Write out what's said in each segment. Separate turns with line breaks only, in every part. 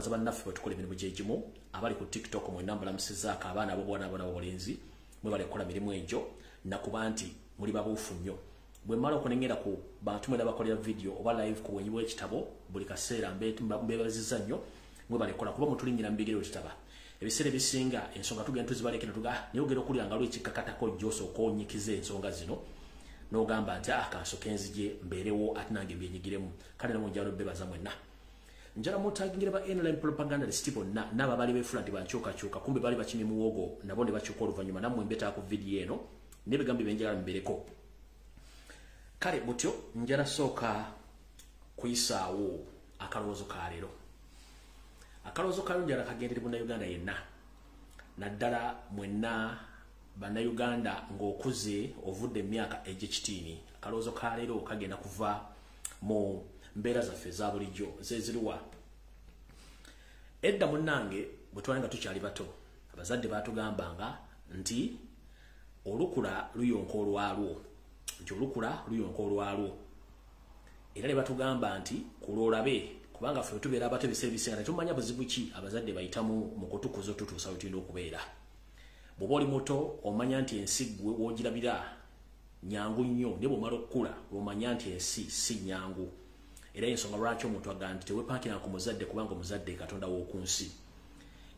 twebaza bannaffe batukola emirimu gyegimu abali ku TikTok mu namba lamusizaako abaana abo bwana bolenzi mwe bali kukola mirimu egyo nakuba nti muli babuufu nnyo bwe mmala okunengera ku bantu mwena bakolera video oba live ku bwenyi bw'ekitabo buli kaseera mbebaziza nnyo mwe bali kukola kuba mutulinnyira mu bigere kitaba ebiseera ebisinga ensonga tugenda tuzibalekera tuga naye ogera okulya nga lw'ekikkakatako jjoso okonyikiza ensonga zino n'ogamba nti kansoke nzije mbeerewo ate nange byenyigiremu kale namwe njala bebaza mwenna njala mutagingira ba NLM propagandist bonna naba bali befula nti bankyukakyuka kumbe bali bakimi muwogo nabo ne bakyuka oluvannyuma nammwe mbeta ku video eno n'ebigambo byenjala mbereko kale butyo njala sooka kuyisaawo akalowoozo ka leero akalowoozo ka njala kagendere Bannayuganda yenna naddala mwenna Bannayuganda ng'okuze ovudde emyaka egy'ekitiini akalowoozo ka leero kagenda kuva mu mbeera zaffe za bulijjo zeziriwa edda munnange bwe twali nga tukyali bato abazadde baatugambanga nti olukula luyonka olwalwo era ne batugamba nti kuloolabe kubanga ffe tubeera abato ebiseera ebisinga tetumanya buzibu ki abazadde bayitamu mu kutukuza otutuusa wetulina okubeera bw'oba oli muto omanya nti ensi ggwe w'ogirabira nyangu nnyo naye bw'omala okukula omanya nti ensi si nyangu era ensonga lwaki omuntu agamba nti teweepankiranga ku muzadde kubanga omuzadde Katonda w'oku nsi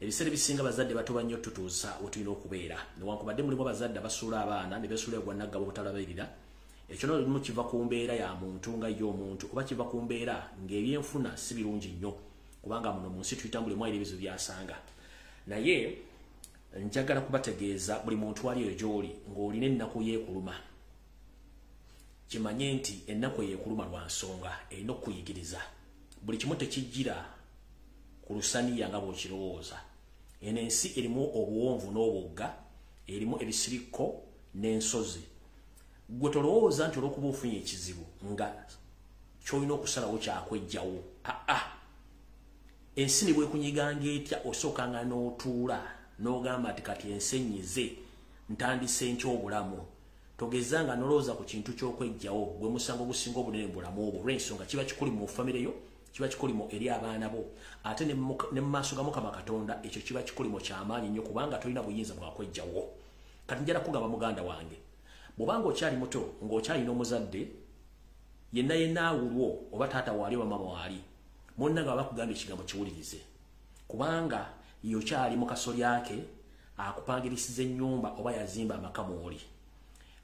ebiseera ebisinga abazadde batoba nnyo tutuusa wetulina okubeera newankubadde mulimu abazadde abasuula abaana ne besuula egwannaggabo obutalabirira ekyo nolimu kiva ku mbeera ya muntu nga ye omuntu oba kiva ku mbeera ng'ebyenfuna si birungi nnyo kubanga muno mu nsi tuyitambulemu era ebizibu byasanga naye njagala kubategeeza buli muntu wali eyo gy'oli ng'olina ennaku yeekuluma kimanye nti ennaku yeekuluma lwa nsonga erina okukuyigiriza buli kimu tekijjira ku lusaniya nga bw'okirowooza eno ensi erimu obuwonvu n'obugga erimu ebisirikko n'ensozi gwe tolowooza nti olw'okuba ofunye ekizibu nga ky'olina okusalawo kyakwejjawo ensi ne bwekunyiganga etya osookanga n'otuula n'ogamba nti kati ensi enyize ntandise nky'obulamu togezanga nolowooza ku kintu ky'okwejjawo gwe musango gusinga obunene mu bulamu obwo olw'ensonga kiba kikuli mu famire yo kiba kikulimo eri abaana bo ate ne mu maaso ga Mukama Katonda ekyo kiba kikulimo ky'amaanyi nnyo kubanga tolina buyinza bwakwejjawo kati njala kugamba muganda wange bw'obanga okyali muto ng'okyalina omuzadde yenna awulwo oba taata waali oba mama waali monna nga bakugambye ekigambo kiwulirize kubanga yokyali mu kasolya ke akupangirisiza ennyumba oba yazimba amaka mw'oli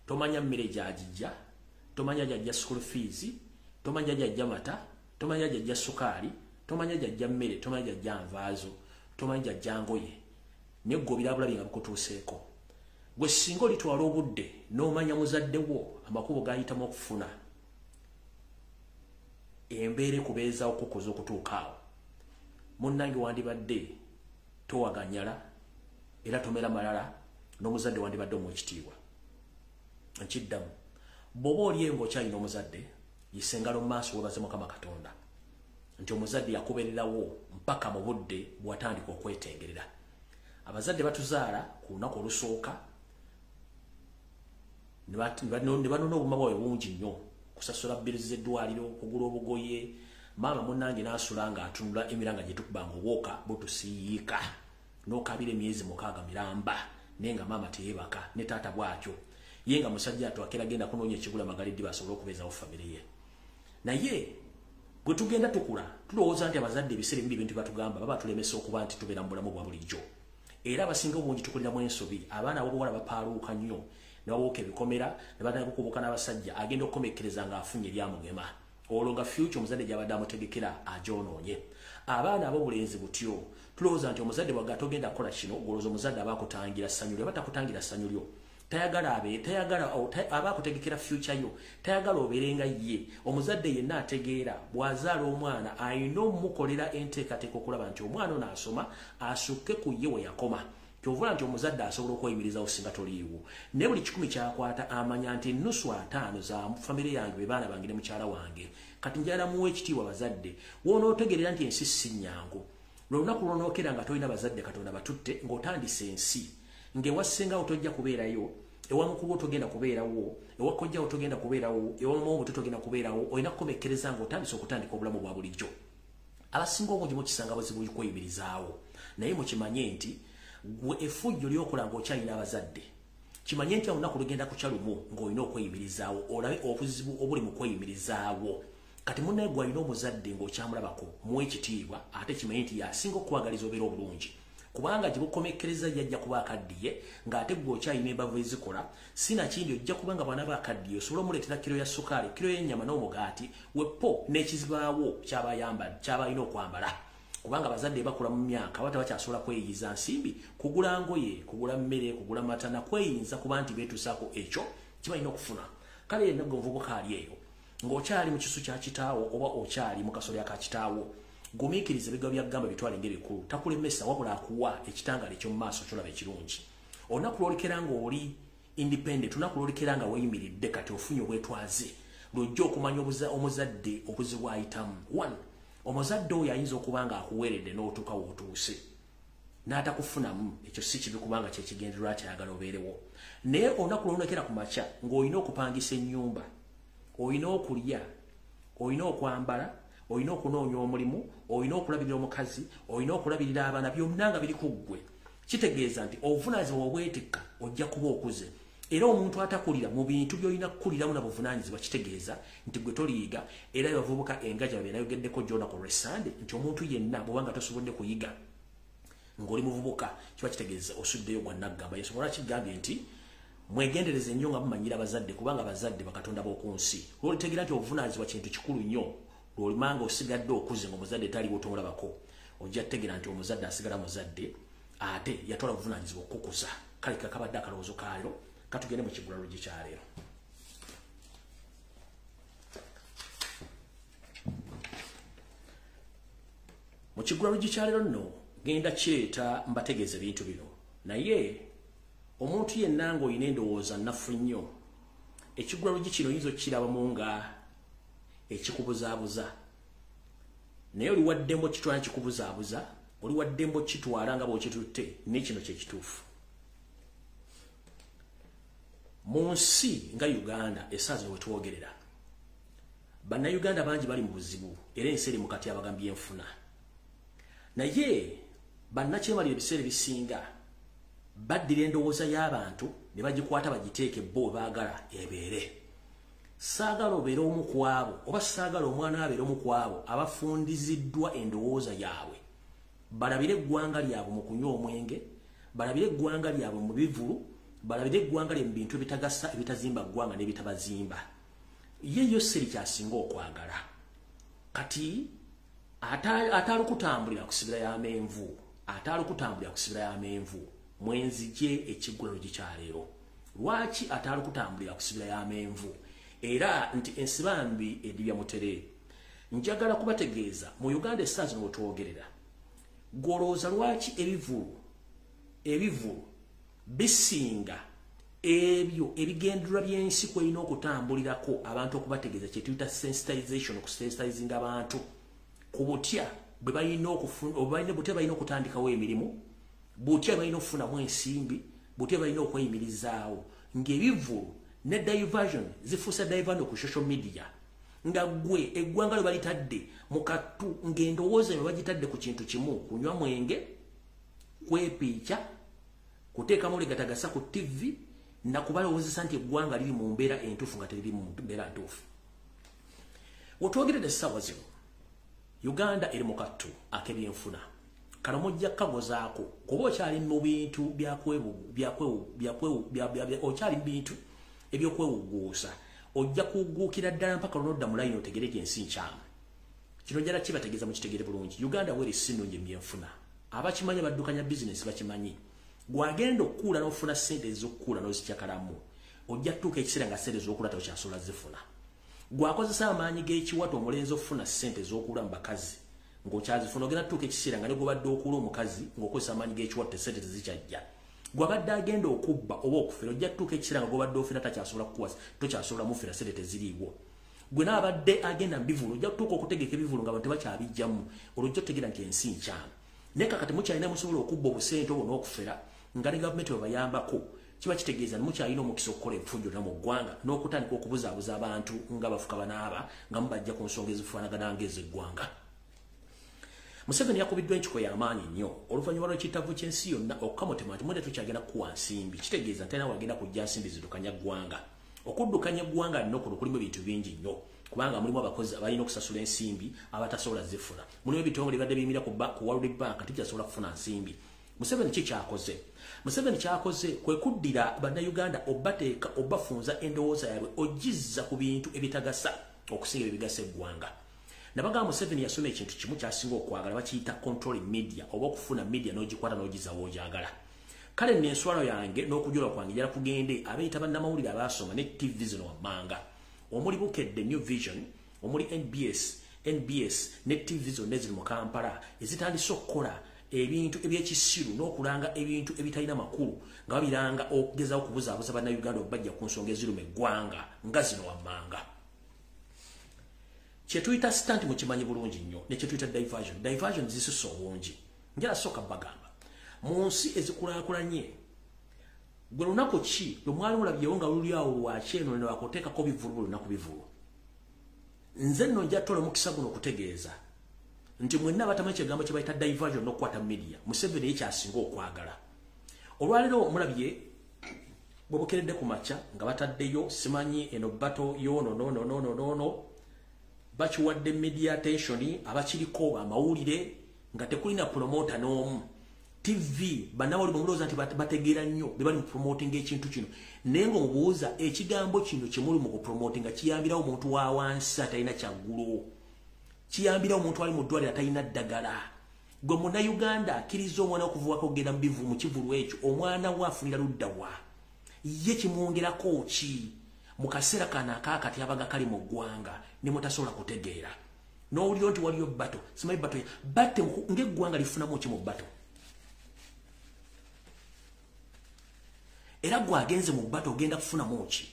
tomanya mmere gy'agijja tomanya gy'ajja school fees tomanya gy'ajja mata tomanya gy'ajja sukaali tomanya gy'ajja mmere tomanya gy'ajja nvaazo tomanya gy'ajja ngoye naye ggwe obirabula bye nga bikutuuseeko gwe singa olitwala obudde n'omanya muzadde wo amakubo g'ayitamu okufuna embeera ekubeeza okukoza okutuuka awo munnange wandibadde towaganyala era tomera malala n'omuzadde wandibadde omwekitiibwa nkiddamu bw'oba oli ng'okyalina omuzadde yisengalo mu maaso webaze Mukama Katonda nti omuzadde yakubeererawo mpaka mu budde bw'atandika okwetengerera abazadde batuzaala ku lunaku olusooka ne banona obuma bwawe bungi nnyo kusasula bbirizi z'eddwaliro kugula obugoye maama munnange n'asula ng'atunula emiranga gye tukubanga obwoka butusiyiika n'okabira emyezi 6 miramba naye nga maama teyeebaka ne taata bw'atyo ye nga musajja atwakera agenda kunoonya ekigula magaliddi basobole okubeezawo famire ye naye gwe tugenda tukula tulowooza nti abazadde ebiseera ebibi bintu batugamba baba tulemesa okuba nti tubeera mu bulamu bwa bulijjo era abasinga obungi tukuliramu ensobi abaana ab'obuwala bapaaluuka nnyo ne babuuka ebikomera ne batandika okubuuka n'abasajja agenda okukomekkereza ng'afunye eryamugema olwo nga future omuzadde gy'abadde amutegekera agyonoonye abaana ab'obulenzi butyo tulowooza nti omuzadde bwagga togenda kukola kino golooza omuzadde aba akutangira ssanyu lyo aba takutangira ssanyu lyo tayagala aba akutegekera future yo tayagala obeerenga ye omuzadde yenna ategeera bw'azaala omwana ayina omukolera enteekateeka okulaba nti omwana ono asoma asukke ku ye we yakoma kyovula nti omuzadde asobola okweyimirizawo singa toliiwo naye buli 10 kyakwata amanya nti ennusu 5 za famire yange be baana bange ne mukyala wange kati njala muwe ekitiibwa bazadde wonootegerera nti ensi si nnyangu lwolunaku lwonookera nga tolina bazadde Katonda batutte ng'otandise ensi ng'ewassengawo tojja kubeerayo ewa mukulu wo togenda kubeerawo ewa kojjawo togenda kubeerawo ewa mama wo togenda kubeerawo olina kukomekkereza ng'otandise okutandika obulamu bwa bulijjo abasinga obungi mukisanga buzibu kweyimirizaawo naye mukimanye nti gwe effujjo lyokola ng'okyalina abazadde kimanye nti olunaku lugenda kukya lumu ng'olina okweyimirizaawo olabe obuzibu obuli mu kweyimirizaawo kati munnaye gwe alina omuzadde ng'okyamulabako muwe ekitiibwa ate kimanye nti yasinga okukwagaliza obeera obulungi kubanga gye bukomekkereza yajja kuba akaddiye ng'ate gwe okyalina embavu ezikola sinakindi ojja kuba nga bwana baakaddiye osobola omuleetera kiro ya sukaali kiro y'ennyama n'omugaati wepo n'ekizibaawo ky'abalina okwambala kubanga abazadde bakula mu myaka bata bakyasobola kweyiyiza nsimbi kugula ngoye kugula mmere kugula matana kweyinza kuba nti beetuusaako ekyo kibalina okufuna kale yenna gwe omuvubuka ali eyo ng'okyali mu kisu kya kitaawo oba okyali mu kasolya ka kitaawo gumiikiriza ebigambo byagamba bitwale ng'ebikulu takulemesa wabula akuwa ekitangala eky'omu maaso kyolaba ekirungi olunaku lwolekera ng'oli independent olunaku lwolekera nga weeyimiridde kati ofunye obwetwaze lwojja okumanya omuzadde obuzibu ayitamu one omuzadde oyo ayinza okuba nga akuweeredde n'otuuka w'otuuse n'atakufunamu ekyo si kibi kubanga kyekigendererwa kyayagala obeerewo naye olunaku lwolekera ku makya ng'olina okupangisa ennyumba olina okulya olina okwambala olina okunoonya omulimu olina okulabirira omukazi olina okulabirira abaana byonna nga biri ku ggwe kitegeeza nti obuvunaanyizibwa obwetikka ojja kuba okuze era omuntu atakulira mu bintu by'olina kukuliramu na buvunaanyizibwa kitegeeza nti gwe toliyiga era abavubuka engaja babe nayogeddeko gyona ku lwessande nti omuntu yenna bw'obanga tosobodde kuyiga ng'oli muvubuka kiba kitegeeza osuddeyo gwa naggamba yesu olwaki kigambye nti mwegendereze nnyo nga mumanyira abazadde kubanga abazadde bakatonda b'oku nsi lw'olitegeera nti obuvunaanyizibwa kintu kikulu nnyo lw'olimanga osigadde okuze ng'omuzadde taliwo tomulabako ojja kutegeera nti omuzadde asigala muzadde ate yatwala obuvunaanyizibwa okukukuza kale kakabadde akalowoozo kaalyo katugende mu kigula luggi kyaleero mu kigula luggi kyaleero nno genda kireeta mbategeeza ebintu bino naye omuntu yenna ng'olina endowooza nnafu nnyo ekigula luggi kino oyinza okukirabamu nga ekikubuzaabuza naye oli waddembo kitwala kikubuzaabuza oli waddembo kitwala nga bw'okitutte n'ekino kyekituufu mu nsi nga Uganda essaazi we twogerera bannayuganda bangi bali mu buzibu era ensi eri mu kati abagambi y'enfuna naye bannakyemalira ebiseera ebisinga baddira endowooza y'abantu ne bagikwata bagiteeke bo baagala ebeere saagala obeere omu ku abo oba saagala omwana abeere omu ku abo abafundiziddwa endowooza yaabwe balabire eggwanga lyabwe mu kunywa omwenge balabire eggwanga lyabwe mu bivulu balabire eggwanga lye mu bintu ebitagasa ebitazimba ggwanga n'ebitabazimba ye Yoseri kyasinga okwagala kati ataalukutambulira kusibira y'amenvu ataalukutambulira kusibira y'amenvu mwenzije ekigula luggi kyaleero lwaki ataalukutambulira kusibira y'amenvu era nti ensibambi edibya mutere njagala kubategeeza mu Uganda essaazi no twogerera golooza lwaki ebivulu bisinga ebyo ebigendererwa by'ensi kwolina okutambulirako abantu okubategeeza kye tuyita sensitization okusensitizinga abantu ku butya bwe balina butya balina okutandikawo emirimu butya balina okufunamu ensimbi butya balina okweyimirizaawo ng'ebivulu ne diversion zifuusa diversion ku social media nga gwe eggwanga lwe balitadde mu kattu ng'endowooza bwe bagitadde ku kintu kimu kunywa mwenge kwepiica kuteekamu legatagasa ku TV na kubalowoozesa nti eggwanga liri mu mbeera entuufu nga teriri mu mbeera ntuufu wetwogeredde essaawa zino Uganda eri mu kattu ak'ebyenfuna kano mujja kagozaako kuba okyali mu bintu okyali mu bintu ebyokwewuguusa ojja kuguukira ddala mpaka lunodda mu layini otegereke ensi nkyamu kino njala kibategeeza mukitegere bulungi Uganda weri sinungi ebyenfuna abakimanyi baddukanya bizinesi bakimanyi gwagenda okukuula n'ofuna ssente ez'okukuula n'ozikyakalamu ojja tuuka ekiseera nga ssente ez'okuula tokyasobola zifuna gwakozesa amaanyi g'ekiwato omulenzi ofuna ssente ez'okuula mu bakazi ng'okyazifuna ogenda tuuka ekiseera nga ne gwobadde okuula omukazi ng'okozesa amaanyi g'ekiwato ssente tezikyajja gwabadde agenda okubba oba okufera ojja tuuka ekiseera nga gwobadde ofera takyasobola kukuwa tokyasobola mufera ssente teziriiwo gwe n'abadde agenda mu bivulu ojja kutuuka okutegeka ebivulu nga abantu tebakyabijjamu olwojja otegeera nti ensi nkyamu naye kakati mukyalina musobola okubba obusente obwo n'okufera nga ne gavumenti webayambako kiba kitegeeza mukyalina omukisa okukola ebifujjo mu ggwanga n'okutandika okubuzaabuza abantu nga bafuka banaaba nga mubajja ku nsonga ezifaanagana ng'ez'eggwanga Museveni yakubiddwa enchiko y'amaanyi nnyo oluvannyuma lw'ekitavu ky'ensi yonna okukamutema nti mwene tukyagenda kuwa nsimbi kitegeeza nti tena wagenda kujja nsimbi ziddukanya ggwanga okuddukanya ggwanga nno kuno kulimu ebintu bingi nnyo kubanga mulimu abakozi abalina okusasula ensimbi abatasobola zifuna mulimu ebitongole bibadde biyimira ku World Bank tibyasobola kufuna nsimbi Museveni ki kyakoze Museveni kyakoze kwe kuddira bannayuganda obateeka obafunza endowooza yaabwe ogizza ku bintu ebitagasa okusinga ebigasa eggwanga Nabagamba Museveni yasoma ekintu kimu kyasinga okwagala bakiyita control media oba okufuna media n'ogikwata n'ogiza w'ojagala kale n'enswalo yange n'okujula kwange njala kugende abeeyita bannamawulire abaasoma ne TV zino wammanga omuli Bukedde New Vision omuli NBS ne TV zonna eziri mu Kampala ezitandise okukola ebintu ebyekisiru n'okulanga ebintu ebitalina makulu nga babiranga okugezaho okubuzaabuza bannayuganda okubajja ku nsonga eziruma eggwanga nga zino wammanga Chetuyita stunt mukimanyi bulungi nnyo ne chetuyita diversion zisusa obungi njala soka bagamba mu nsi ezikulaakulanye gwe lunaku ki lwemwali mulabyewo nga luli awo lwakyeno ne wakuteekako bivulu lunaku bivulu nze nno njattola omukisa guno okutegeeza nti mwenna abatamanyi ekigambo kye bayita diversion n'okukwata media Museveni ekyasinga okwagala olwaleero mulabye bwe bukeredde ku makya nga bataddeyo simanyi eno bato yono bakiwadde media attention abakiriko amawulire nga tekulina promoter n'omu TV banawali bamulooza nti bategeera nnyo be bali mu promoting ekintu kino naye ng'omubuuza ekigambo kino kimuli mu kupromotinga kiyambirawo omuntu wa wansi atalina kyaggulu kiyambirawo omuntu ali mu ddwaliro atalina ddagala gwe munnayuganda akkiriza omwana okuvubako okugenda mu kivulu ekyo omwana we afunira ludda wa ye kimwongerako ki mu kaseera kano akaakati abaga kali mu ggwanga ne mutasobola kutegeera n'owulira nti waliyo bato simanyi bato ng'eggwanga lifunamu ki mu bato era gwagenze mu bato ogenda kufunamu ki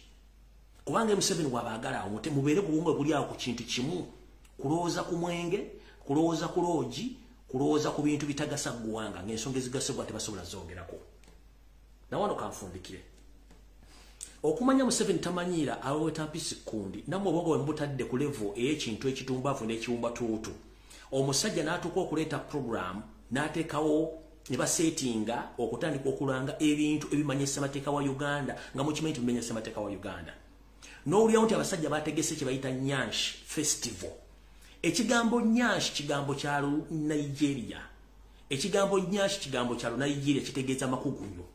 kubanga Museveni wabaagala awo mubeere ku bumwe buli awo ku kintu kimu kulowooza ku mwenge kulowooza ku loogi kulowooza ku bintu bitagasa ggwanga ng'ensonga ezigasebwa tebasobola zogerako nawano kanfundikire okumanya Museveni tamanyiira aweweta mpisi kundi namwe obwongo bwe mubutadde ku level ey'ekintu ekitumbaavu n'ekiwumbatuutu omusajja n'atuuka okuleeta program n'ateekawo ne basetinga okutandika okulanga ebintu ebimanyisa amateeka wa Uganda nga mukimanyi tubimanyisa amateeka wa Uganda n'owulirawo nti abasajja bategese kye bayita Nyashi Festival ekigambo Nyashi kigambo kya Nigeria ekigambo Nyashi kigambo kya Nigeria kitegeeza makugunyu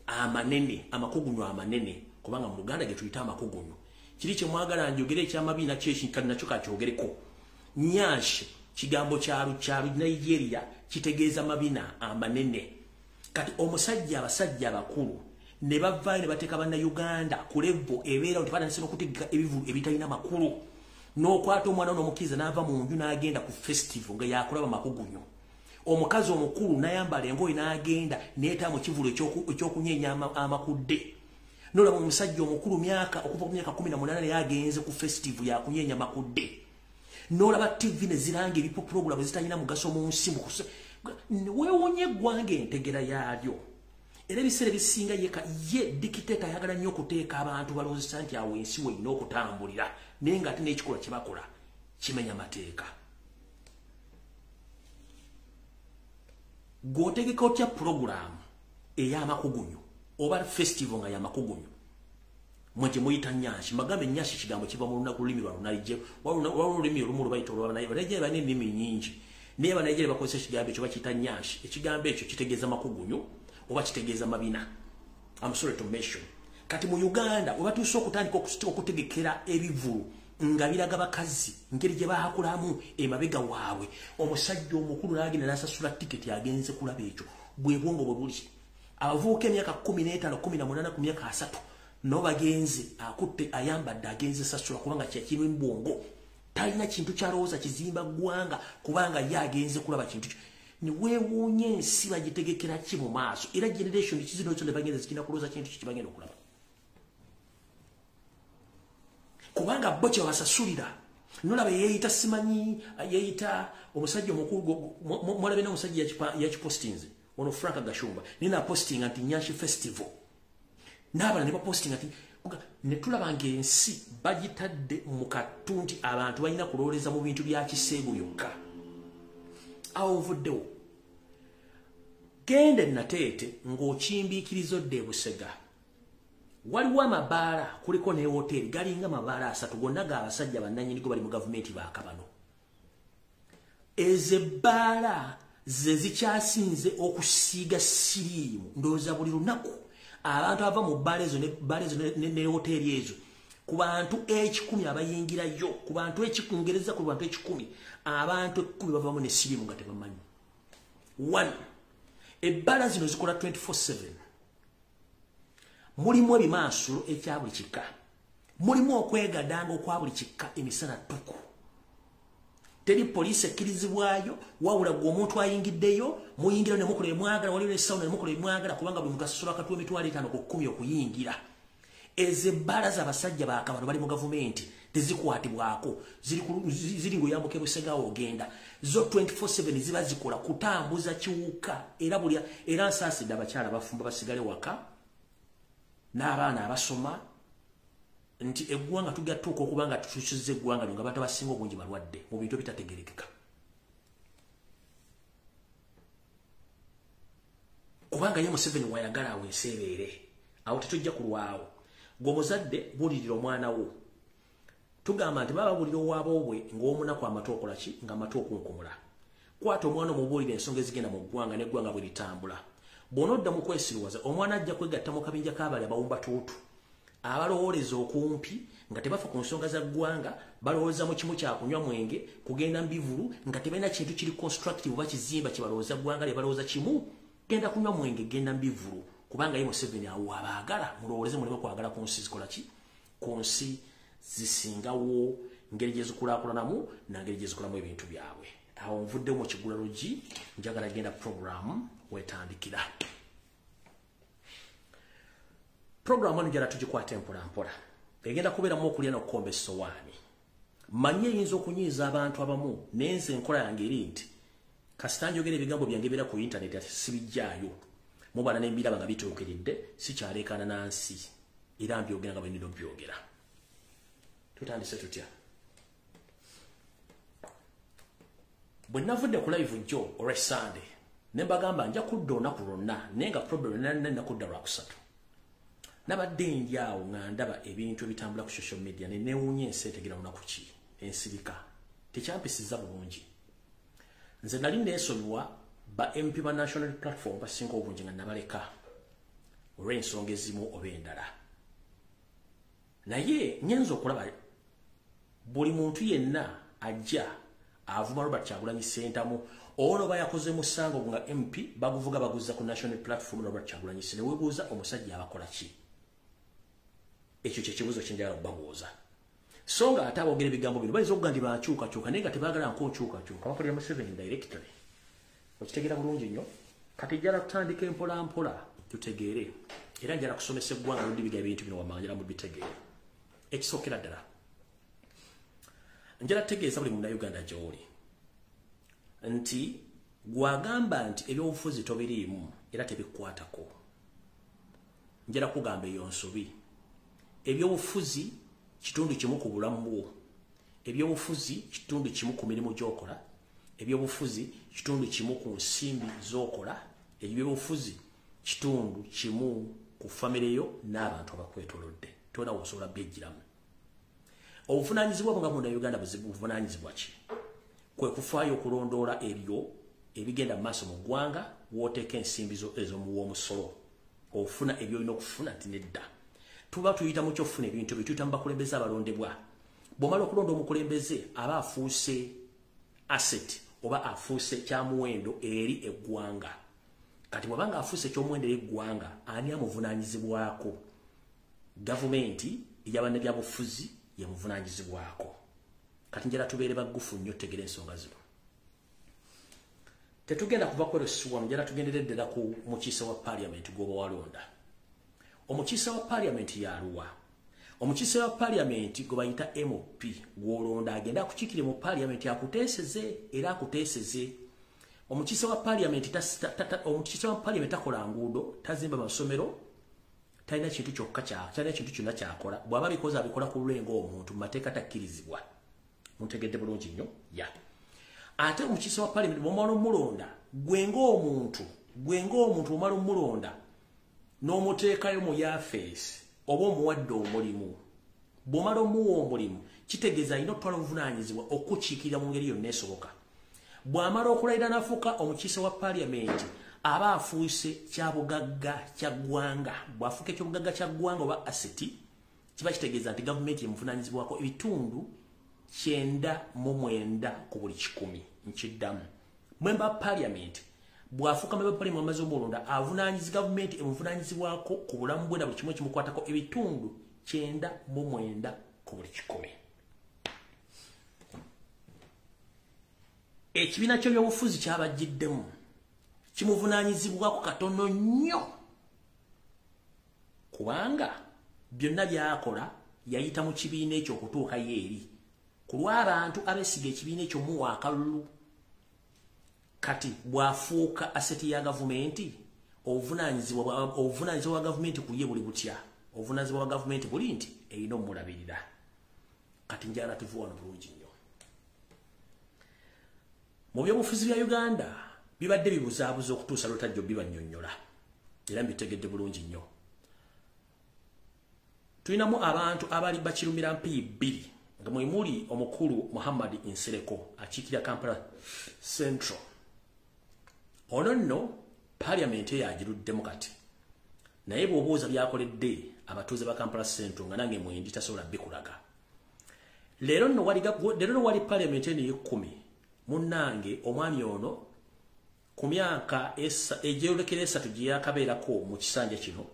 amanene amakugunyu amanene kubanga mu Uganda ge tuyita amakugunyu kiri kye mwagala njogere ekyamabiina kyekikali nakyo kakyogereko Nyashi kigambo kya Nigeria kitegeeza mabina amanene kati omusajja abasajja abakulu ne bavaayo ne bateeka bannayuganda ku level ebeera nti batandise n'okutegeka ebivulu ebitalina makulu n'okwata omwana n'omukiza n'ava mu nju n'agenda ku festival nga yakulaba makugunyu omukazi omukulu n'ayambala engoye n'agenda neeta mu kivulu ekyokunyeenya amakudde n'olaba omusajja omukulu okuva ku myaka 18 yagenze ku festival yakunyeenya makudde n'olaba TV ne ziranga ebipo program zitalina mugaso mu nsi weewonye eggwanga entegera yaalyo era ebiseera ebisinga ye dikiteta ayagala nnyo okuteeka abantu balowoozesa nti awo ensi weerina okutambulira naye ng'ate n'ekikolwa kye bakola kimenya mateeka gwotegeka otya program ey'amakugunyu oba festival nga y'amakugunyu mwe gye muyita Nyashi magambe Nyashi kigambo kiva mu lulimi lwa Lunaije olulimi olumu lubayita olw'Abanaije balina ennimi nnyingi naye Abanaije bakozesa ekigambo ekyo bakiyita Nyashi ekigambo ekyo kitegeeza makugunyu oba kitegeeza mabina I'm sorry to mention kati mu Uganda we batuuse okutandika okutegekera ebivulu nga biraga bakazi ngeri gye baakulamu emabega waabwe omusajja omukulu n'agenda n'asasula tiketi agenze kulaba ekyo bwe bwongo bwe buli abavubuka emyaka 15 18 ku myaka 3 no bagenze akutte ayambadde agenze sasula kubanga kyakiri mbongo talina kintu kyalowooza kizimba ggwanga kubanga ye agenze kulaba kintu ni weewuunye ensi bagitegekera ki mu maaso era generation kizino kyo ne bagenze zikina kulowooza kintu kibagenda okulaba kubanga bo kye basasulira nolaba yeeyita simanyi yeeyita omusajja omukulu mwalabe n'omusajja yakipostinze ono Frank Gashumba nina postinga nti Nyashi Festival n'abala ne bapostinga nti ne tulabanga ensi bagitadde mu katunti abantu balina kulooleza mu bintu bya kiseego yokka awo ovuddewo gende Nateete ng'okimbiikirizo dde Busega waliwo amabaala kuliko ne hoteri galinga amabaala 3 gonna ga abasajja bannannyinigo bali mu gavumenti ba Kabano ezebbaala ze zikyasinze okusiiga siriimu ndowooza buli lunaku abantu ava mu bbaala ezo ne hoteri ezo ku bantu 10 abayingirayo ku bantu 10 ku bantu 10 abantu 10 bavamu ne siriimu nga tebamanyi 1 ebbaala zino zikola 24/7 mulimu ebimaasulo ekya buli kika mulimu okwegadanga okwa buli kika emisana tuku teri poliisi ekkirizibwayo wawula gwe omuntu ayingiddeyo muyingira ne mukola emwagala waliwo essawuna ne mukola emwagala kubanga buli muntu asosola akatuwa emitwalo 5 ku 10 okuyingira ezebbaala z'abasajja ba Kabano bali mu gavumenti tezikwatibwako ziri ng'oyambuka Busega ogenda zo 24/7 ziba zikola kutambuza kiwuka era nsaasidde abakyala bafumba basigale waka n'abaana abasoma nti eggwanga tugatuuka okubanga tukyusizza eggwanga lyo nga abantu abasinga obungi balwadde mu bintu ebitategerekeka kubanga ye Museveni wayagala awo enseebeere awo tetujja kulwawo gw'omuzadde bulirira omwana wo tugamba nti baba bulira owaaba obwe ng'omunaku amatu okola ki nga amatu okunkumula kwata omwana omubuulira ensonga ezigenda mu ggwanga n'eggwanga bwe litambula bw'onodda mu kwesirwaza omwana ajja kwegatta mu kabinja k'abali abawumba tuutu abalowooleza okumpi nga tebafa ku nsonga za ggwanga balowooza mu kimu kya kunywa mwenge kugenda mbivulu nga tebalina kintu kiri constructive oba kizimba kibalowooza ggwanga lye balowooza kimu genda kunywa mwenge genda mbivulu kubanga ye Museveni awo abaagala mulowooleze muleme kwagala ku nsi zikola ki ku nsi zisingawo ngeri gye zikulaakulanamu nangeri gye zikolamu ebintu byabwe awo nvuddewo mu Kigula LUJJI njagala genda program wetandikira program eno njala tugikwate mpolampola egenda kubeeramu okulya n'okukomba essowaani manyi eyinza okunyiiza abantu abamu nenze enkola yange eri nti kasita njogera ebigambo byange bira ku intaneti ati sibijjaayo mubala n'embiraba nga bituukiridde sikyaleekaana nansi era mbyogera nga bwe nina obyogera tutandise tutya bwe navudde ku live jjo olwa Sunday ne mbagamba nja kudda olunaku lwonna naye nga problem nakudda lwakusatu nabadde ndi awo nga ndaba ebintu ebitambula ku social media ne neewuunya ensi etegera lunaku ki ensirika tekyampisiza bulungi nze nali neesonyiwa ba MP ba National Platform basinga obungi nga nabaleka olw'ensonga ezimu oba endala naye nyenza okulaba buli muntu yenna ajja avuma Robert Kyagulanyi Ssentamu ono bayakoze musango nga MP baguvuga baguzza ku National Platform Robert Kyagulanyi Ssentamu webuuza omusajja abakola ki ekyo kyekibuzo kyenjagala okubabuuza so nga ate aboogera ebigambo bino bayinza okugandibwa nkyukakyuka naye nga tebaagala nkonkyukakyuka bakolera Museveni directly okitegeera bulungi nnyo kati njala tutandika empolampola tutegeere era njala kusomesa eggwanga ludibiga ebintu bino wammanga njala mubitegeere ekisookera ddala njala tutegeeza buli munnayuganda gy'oli nti gwagamba nti ebyobufuzi tobiriimu era tebikkwatako njala kugamba eyo nsobi ebyobufuzi kitundu kimu ku bulamu bwo ebyobufuzi kitundu kimu ku mirimu gy'okola ebyobufuzi kitundu kimu ku nsimbi z'okola ebyobufuzi kitundu kimu ku famire yo n'abantu abakwetoolodde tona osobola byejjiramu obuvunaanyizibwa nga munnayuganda buvunaanyizibwa ki kwe kufaayo okulondoola ebyo ebigenda mu maaso mu ggwanga wooteeka ensimbi ezo mu w'omusolo ofuna ebyolina okufuna nti nedda tuba tuyita mu kyofuna ebintu bye tuyita mu bakulembeze abalondebwa bw'omala okulonda omukulembeze aba afuuse asset oba afuuse kyamuwendo eri eggwanga kati bw'abanga afuuse ekyomuwendo eri eggwanga ani amuvunaanyizibwako gavumenti ey'abannabyabufuzi yemuvunaanyizibwako kati njala tubeere baggufu nnyo tegera ensonga zino tetugenda kuva kwerosuwamu njala tugendere ddala ku mukiise wa parliament gwoba walonda omukiise wa parliament yaluwa omukiise wa parliament gwe bayita MOP gwolonda agenda akukiikire mu parliament akuteeseze era akuteeseze omukiise wa parliament omukiise wa parliament takola nguudo tazimba masomero talina kintu kyokka talina kintu kyonna kyakola bw'aba abikola ku lulwengo omuntu mu mateeka takkirizibwa muntegedde bulungi nnyo ya ate omukiise wa parliament bw'omala omulonda gwenga omuntu omala omulonda n'omuteekayo mu yafeesi oba omuwadde omulimu bw'omala omuwa omulimu kitegeeza alina okutwala obuvunaanyizibwa okukiikirira mu ngeri yonna esoboka. Bw'amala okulayira n'afuuka omukiise wa parliament aba afuuse kyabugagga kya ggwanga. Bw'afuuka ekyobugagga kya ggwanga oba aseti kiba kitegeeza nti gavumenti yemuvunaanyizibwako ebitundu 99 ku buli 100. Nkiddamu memba parliament bw'afuuka memba parliament amaze omulonda avunaanyiza gavumenti emuvunaanyizibwako ku bulamu bwe na buli kimu ekimukwatako ebitundu 99 ku buli 100. Ekibiina ky'ebyobufuzi kyabajjiddemu kimuvunaanyizibwako katono nnyo kubanga byonna byakola yayita mu kibiina ekyo okutuuka yeeri ku lw'abantu abeesiga ekibiina ekyo muwa akalulu. Kati bw'afuuka aseti ya gavumenti obuvunaanyizibwa bwa gavumenti ku ye buli butya. Obuvunaanyizibwa bwa gavumenti buli nti erina omulabirira. Kati njala tuvuwano bulungi nnyo. Mu byobufuzi bya Uganda bibadde bibuzaabuza okutuusa lwotajjo bibannyonnyola era mbitegedde bulungi nnyo. Tulinamu abantu abali bakirumira mpiibiri nga mwe muli omukulu Muhammad Nsereko akiikira Kampala Central. Ono nno parliament yagiruddemu kati naye bw'obuuza byakoledde abatuuze ba Kampala Central nga nange mwendi tasobola bikulaga. Leero nno wali parliament eno munnange omwami ono ku myaka egyolekera 3 gye yakabeerako mu kisanja kino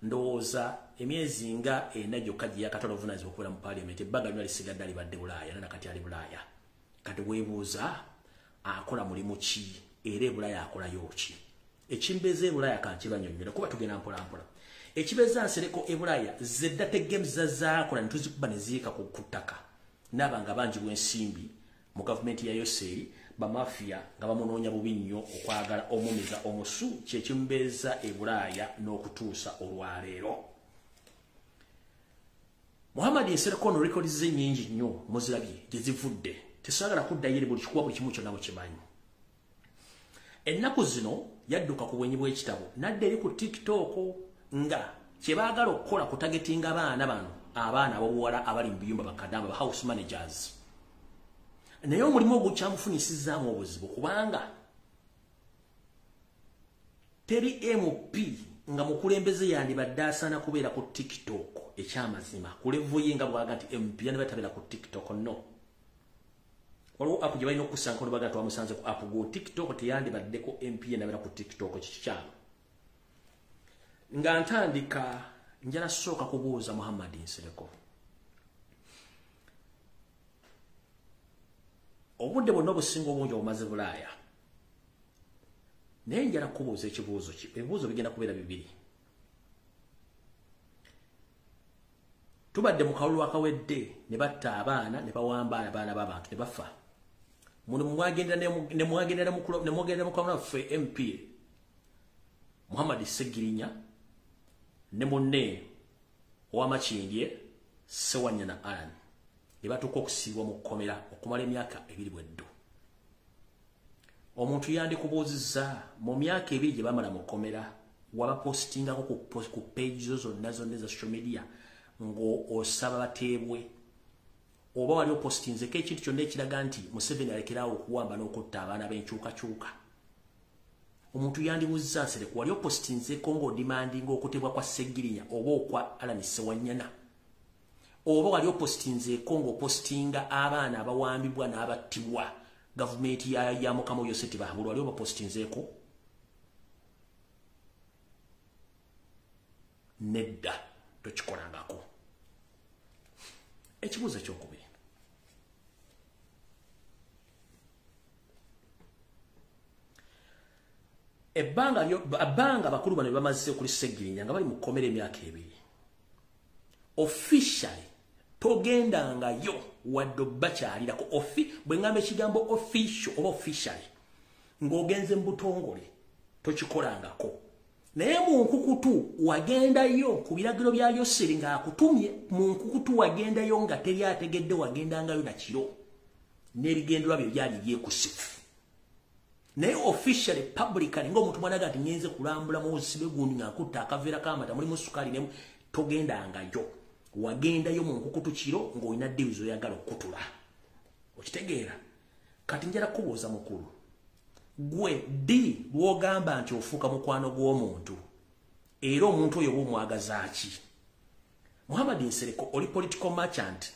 ndowooza emyezi nga 4 gyokka gye yakatwala obuvunaanyizibwa okubeera mu parliament ebbanga lyonna lisigadde alibadde Bulaaya nakati ali Bulaaya. Kati weebuuza akola mulimu ki era Bulaaya akolayo ki? Ekimbeeza Bulaaya kankibanyonnyola kuba tugenda mpola mpola. Ekibeeza Nsereko Bulaaya zedda games zazaakola ne tuzikuba ne ziika ku ttaka n'abanga bangi bw'ensimbi mu gavumenti ya Yoseri bamafia nga bamunoonya bubi nnyo okwagala omumiza omusu kyekimbeeza Bulaaya n'okutuusa olwaleero. Muhammad Nsereko ono rekodize nnyingi nnyo muzirabye gye zivudde tesagala kuddayo eri buli kikuba buli kimu kyonna mukimanyi. Ennaku zino yadduka ku bwenyi bw'ekitabo nadde eri ku TikTok nga kye baagala okukola kutagetinga abaana ab'obuwala abali mu biyumba bakadamba ba house managers. Naye omulimu ogwo kyamufunyisizaamu obuzibu kubanga teri MP nga mukulembeze yandibadde asaana kubeera ku TikTok ekyamazima ku levu ye nga bwaga nti MP yandibadde tabeera ku TikTok no. Waliwo apu gye balina okusanka olubaga twamusanze ku apu go TikTok teyandibaddeko MP yandabeera ku TikTok kikyalo. Nga ntandika njala sooka kubuuza Muhammad Nsereko. Obudde bwonna obusinga obungi obumaze Bulaaya. Naye njala kubuuza ekibuuzo ki. Ebibuuzo bigenda kubeera bibiri. Tubadde mu kalulu akawedde ne batta abaana ne bawamba abaana b'abantu ne bafa. Muno mwagendera mu kamuna ffe MP Muhammad Segirinya ne munne ow'Amakindye Sewanyana Alan. Ebatuuka okusiibwa mu kkomera okumala emyaka 2 bweddu. Omuntu yandikubuuzizza mu myaka 2 gye bamala mu kkomera wabapostingako ku page zonna eza social media ng'osaba bateebwe oba wali opostinzeko ekintu kyonna ekiraga nti Museveni alekerawo okuwamba n'okutta abaana b'enkyukakyuka. Omuntu yandibuuzizza Nsereko wali opostinzeko ng'odimandinga okutebwa kwa Segirinya oba okwa Alan Sewanyana oba wali opostinzeko ng'opostinga abaana abawambibwa n'abattibwa gavumenti ya Mukama Yoseti bahabulwa wali opostinzeko? Nedda tokikolangako. Ekibuuzo ekyokubiri. Ebbanga bakulu bano bamaze kuli Segirinya nga bali mu kkomera emyaka 2. Officially togendangayo wadde bakyalirako bwe ngamba ekigambo official oba officially ng'ogenze mu butongole tokikolangako. Naye mu nkukutu wagendayo ku biragiro bya Yoseri ng'akutumye mu nkukutu wagendayo nga teri ategedde wagendangayo na kiro. n'ebigendwa byo byali byekusifu naye officially publicly ng'omuntu mwanaga ati ngenze kulambula mu sibe gundi ng'akutta akaveera k'amata mulimu sukali ne togendangayo wagendayo mu nkukutu kiro ng'olina ddeewi zoyagala okutula okitegeera kati njala kubuuza mukulu gwe di lw'ogamba nti ofuuka mukwano gw'omuntu era omuntu oyo bw'omwagaza ki Muhammad Nsereko oli political merchant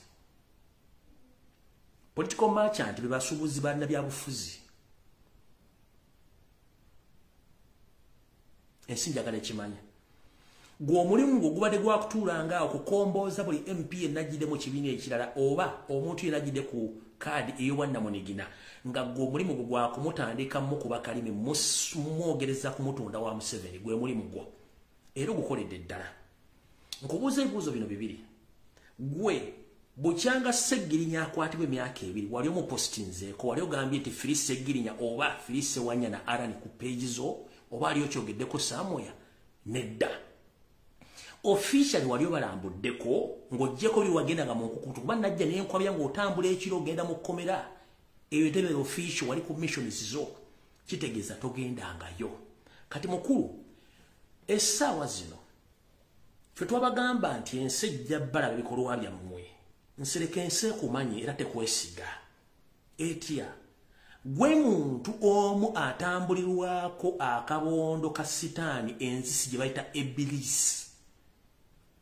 be basuubuzi banna byabufuzi ensi njagala ekimanya gwe omulimu gubadde gwakutuulanga okukombooza buli MP enagide mu kibiina ekirala oba omuntu yenagide ku kaadi ey'obwannamunigina nga gwe omulimu gwe gwakumutandika mukuba kalimi mwogereza kumutunda wa Museveni gwe mulimu gwo era ogukoledde ddala nkubuuza ebibuuzo bino bibiri gwe bukyanga Seggirinya akwatibwa emyaka 2 wali omupostinzeeko wali ogambye nti Firi Seggirinya oba Firi Sewanya na Arani ku page zo oba aliyo kyogeddeko Samoya nedda officially wali obalambuddeko ng'ojjeko buli wagendanga mu nkukutu kuba najja n'enkwabya ng'otambula ekiro ogenda mu kkomera eyo etebera official wali ku missions zo kitegeeza togendangayo kati mukulu essaawa zino ffe twabagamba nti ensi ejja balaba ebikolwa byammwe Nsereka ensi ekumanyi era tekwesiga etya gwe muntu omu atambulirwako akabondo ka sitaani enzisi gye bayita Ibilisi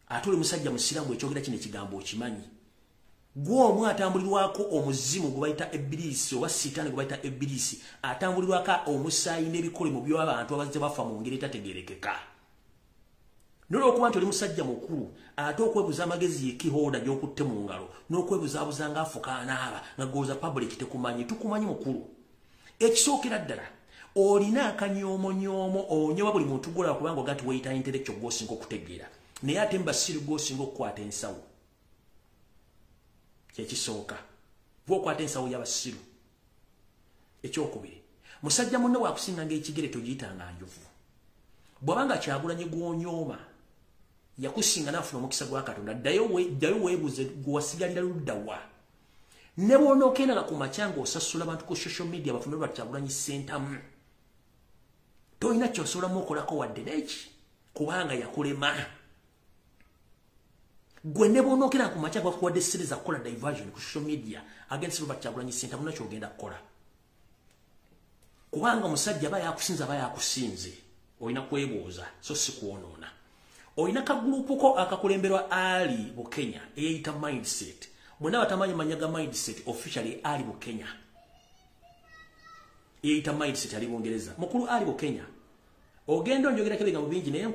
ate oli musajja musiramu ekyogera kino ekigambo okimanyi gwe omu atambulirwako omuzimu gwe bayita Ibilisi oba sitaani gwe bayita Ibilisi atambulirwako omusaayi n'ebikolimo by'abantu abazze bafa mu ngeri etategeerekeka n'olwokuba nti oli musajja mukulu ate okwebuza amagezi yekihoda gy'okutte mu ngalo n'okwebuzaabuza ng'afuka anaaba nga gooza public tekumanyi tukumanyi mukulu ekisookera ddala olina akanyoomonyomo onyoba buli muntu gwola kubanga ogati weyita intellectual gw'osinga okutegeera naye ate mbasiru gw'osinga okukwata ensawo kyekisooka bw'okwata ensawo y'abasiru ekyokubiri musajja munne waakusinga ng'ekigere togiyitanga njovu bw'abanga Kyagulanyi gw'onyooma yakusinga n'afuna omukisa gwa Katonda ddayo weebuze gwewasigalira ludda wa ne bw'onookendanga ku makya ng'osasula abantu ku social media bafunire lwa Kyagulanyi ssentamu tolina ky'osobolamu okolako wadde n'eki kubanga yakulema gwe ne bw'onookendanga ku makya gwakuwadde series akukola diversion ku social media against Robert Kyagulanyi ssentamu nakyogenda kukola kubanga omusajja aba yakusinze olina kwebuuza so si kwonoona olina kagulupu ko akakulemberwa Ali Bukenya eyita mindset mwena batamanyi manya ga mindset officially Ali Bukenya eyita mindset ali Bungereza mukulu Ali Bukenya ogenda onjogera kebigambo bingi naye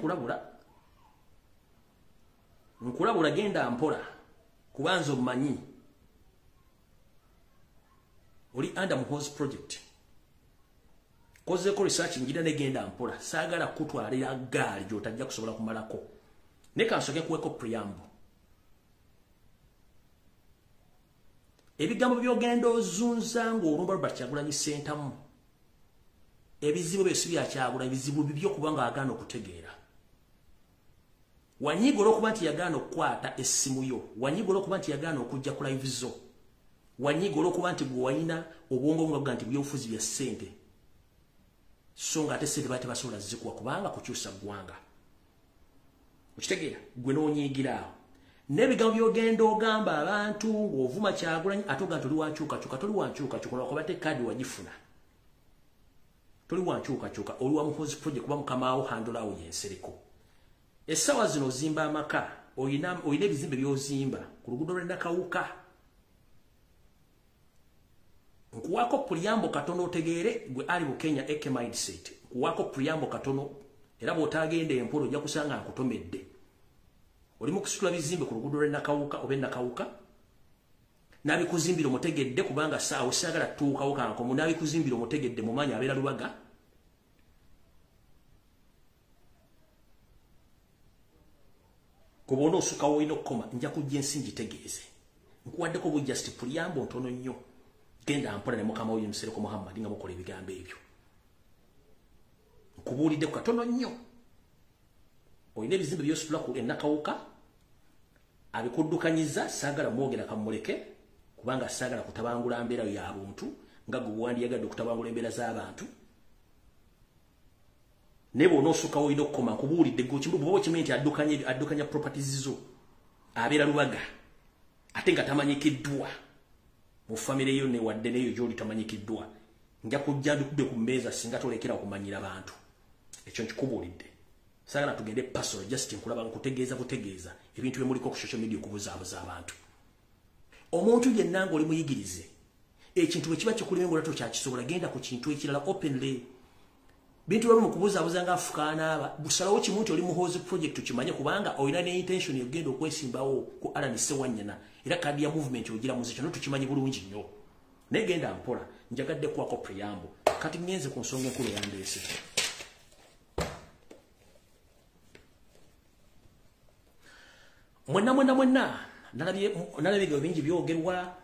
nkulabula genda mpola kubanza omanyi oli under Muhozi project kozeko research njira negenda mpola saagala kutwalira gaali gyotajja kusobola kumalako ne kansoke kuweko preamble ebigambo byogenda ozunza ng'olumba Robert Kyagulanyi ssentamu ebizibu byesi bya Kyagulanyi bizibu bibyo kubanga agaana okutegeera wanyigola okuba nti yagaana okukwata essimu yo wanyigola okuba nti yagaana okujja ku live zo wanyigola okuba nti gwe walina obwongo nga nti byobufuzi bya ssente so nga ate sente bate basobola zikuwa kubanga kukyusa ggwanga okitegeera gwe n'onyiigira awo n'ebigambo byogenda ogamba abantu ng'ovuma Kyagulanyi ate oga nti oli wankyukakyuka toli wankyukakyuka lwakuba te kadi wagifuna toli wankyukakyuka oli wa Muhozi project kuba mukamaawo handolawo yensereko essaawa zino ozimba amaka oyina ebizimbe by'ozimba ku luguudo lw'e Nakawuka nkuwako puliyambo katono otegeere gwe Ali Bukenya eke mindset nkuwako puliyambo katono era bw'otagenda empolo ojja kusanga nkutomedde oli mu kusitula bizimbe ku luguudo lw'e Nakawuka oba Nakawuka n'abikuzimbira omutegedde kubanga saawo saagala tuukawo kankomu n'abikuzimbira omutegedde mumanyi abeera Lubaga kuba onoosukawo olina okukoma nja kujja ensi ngitegeeze nkuwaddeko bwe just puliyambo ntono nnyo genda mpola ne mukama oyo Musereko Muhammad nga mukola ebigambo ebyo nkubuulidde ku katono nnyo olina ebizimbe by'ositula ku Nakawuka abikuddukanyiza saagala mwogera kamuleke kubanga sagala kutabangula mbeera ya buntu nga gubwandi yagadde kutabangula embeera z'abantu nebo no suka oyino koma kubuulidde gochimbu bobo chimenti addukanya properties zo abeera lubaga ate nga tamanyikiddwa mu family yo ne wadde neyo joli tamanyikiddwa nja kujja ndikubbe ku mmeeza singa tolekera okumanyira abantu ekyo nkikubuulidde sagala tugende personal just nkulaba nkutegeeza butegeeza ebintu byemuliko ku social media okubuzaabuza abantu omuntu yenna ng'oli muyigirize ekintu bwe kiba kikulimu ng'olato kyakisobola genda ku kintu ekirala openly bintu bali mu kubuzaabuza ng'afukaana aba busalawo kimu nti oli muhoozi project kimanye kubanga olina ne intention yogenda okwesimbawo ku alanise wanyana era kadi ya movement ogira muzikyo no tukimanyi bulungi nnyo naye genda mpola njagadde kwako preamble kati ngenze ku nsonga enkulu yandeese mwenna nalabye bingi byogerwa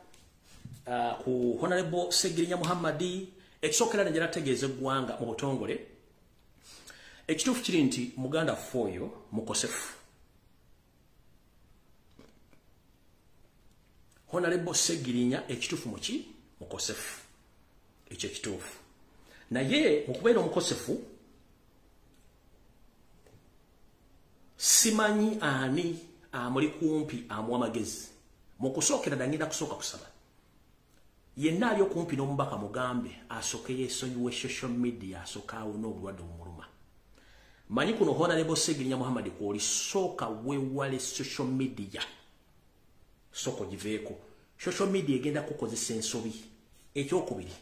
ku Honorable Segirinya Muhammadi ekisokera njala tegeeze gwanga mu butongole ekituufu kiri nti muganda foyo mukosefu Honorable Segirinya ekituufu muki mukosefu ekyo ekituufu naye mukubeera omukosefu simanyi ani amuli kumpi amuwa magezi mukusookera dangenda kusooka kusaba yenna ali okumpi n'omubaka mugambe asooke yeesonyiwe social media asooka awona obulwadde bumuluma manyi kuno Honorable Segirinya Muhammad kwoli sooka weewale social media soko giveeko social media egenda kukozesa ensobi ekyokubiri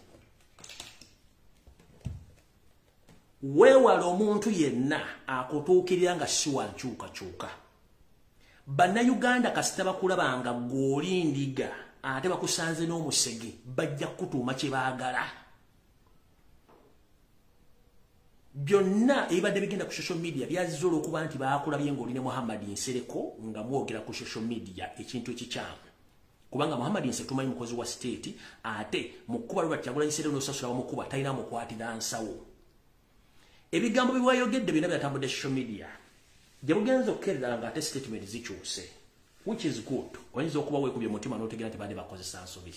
weewale omuntu yenna akutuukirira nga si wankyukakyuka Bannayuganda kasita bakulabanga goli ndiga ate bakusanze n'omusege bajja kutuuma kye baagala byonna ebadde bigenda ku social media byazizola okuba nti baakulabye ng'oli ne Muhammad Nsereko nga mwogera ku social media ekintu ekikyamu kubanga Muhammad Nsereko tumanyi mukozi wa state ate mu kkuba Robert Kyagulanyi Ssentamu n'osasula bamukuba talina mukwatira nsawo ebigambo bibwayogedde byonna byatambudde social media Jabugenza okerera nga ate statement zikyuse which is good oyinza okuba weekubye mutima n'otegera nti bade bakozesa nsobi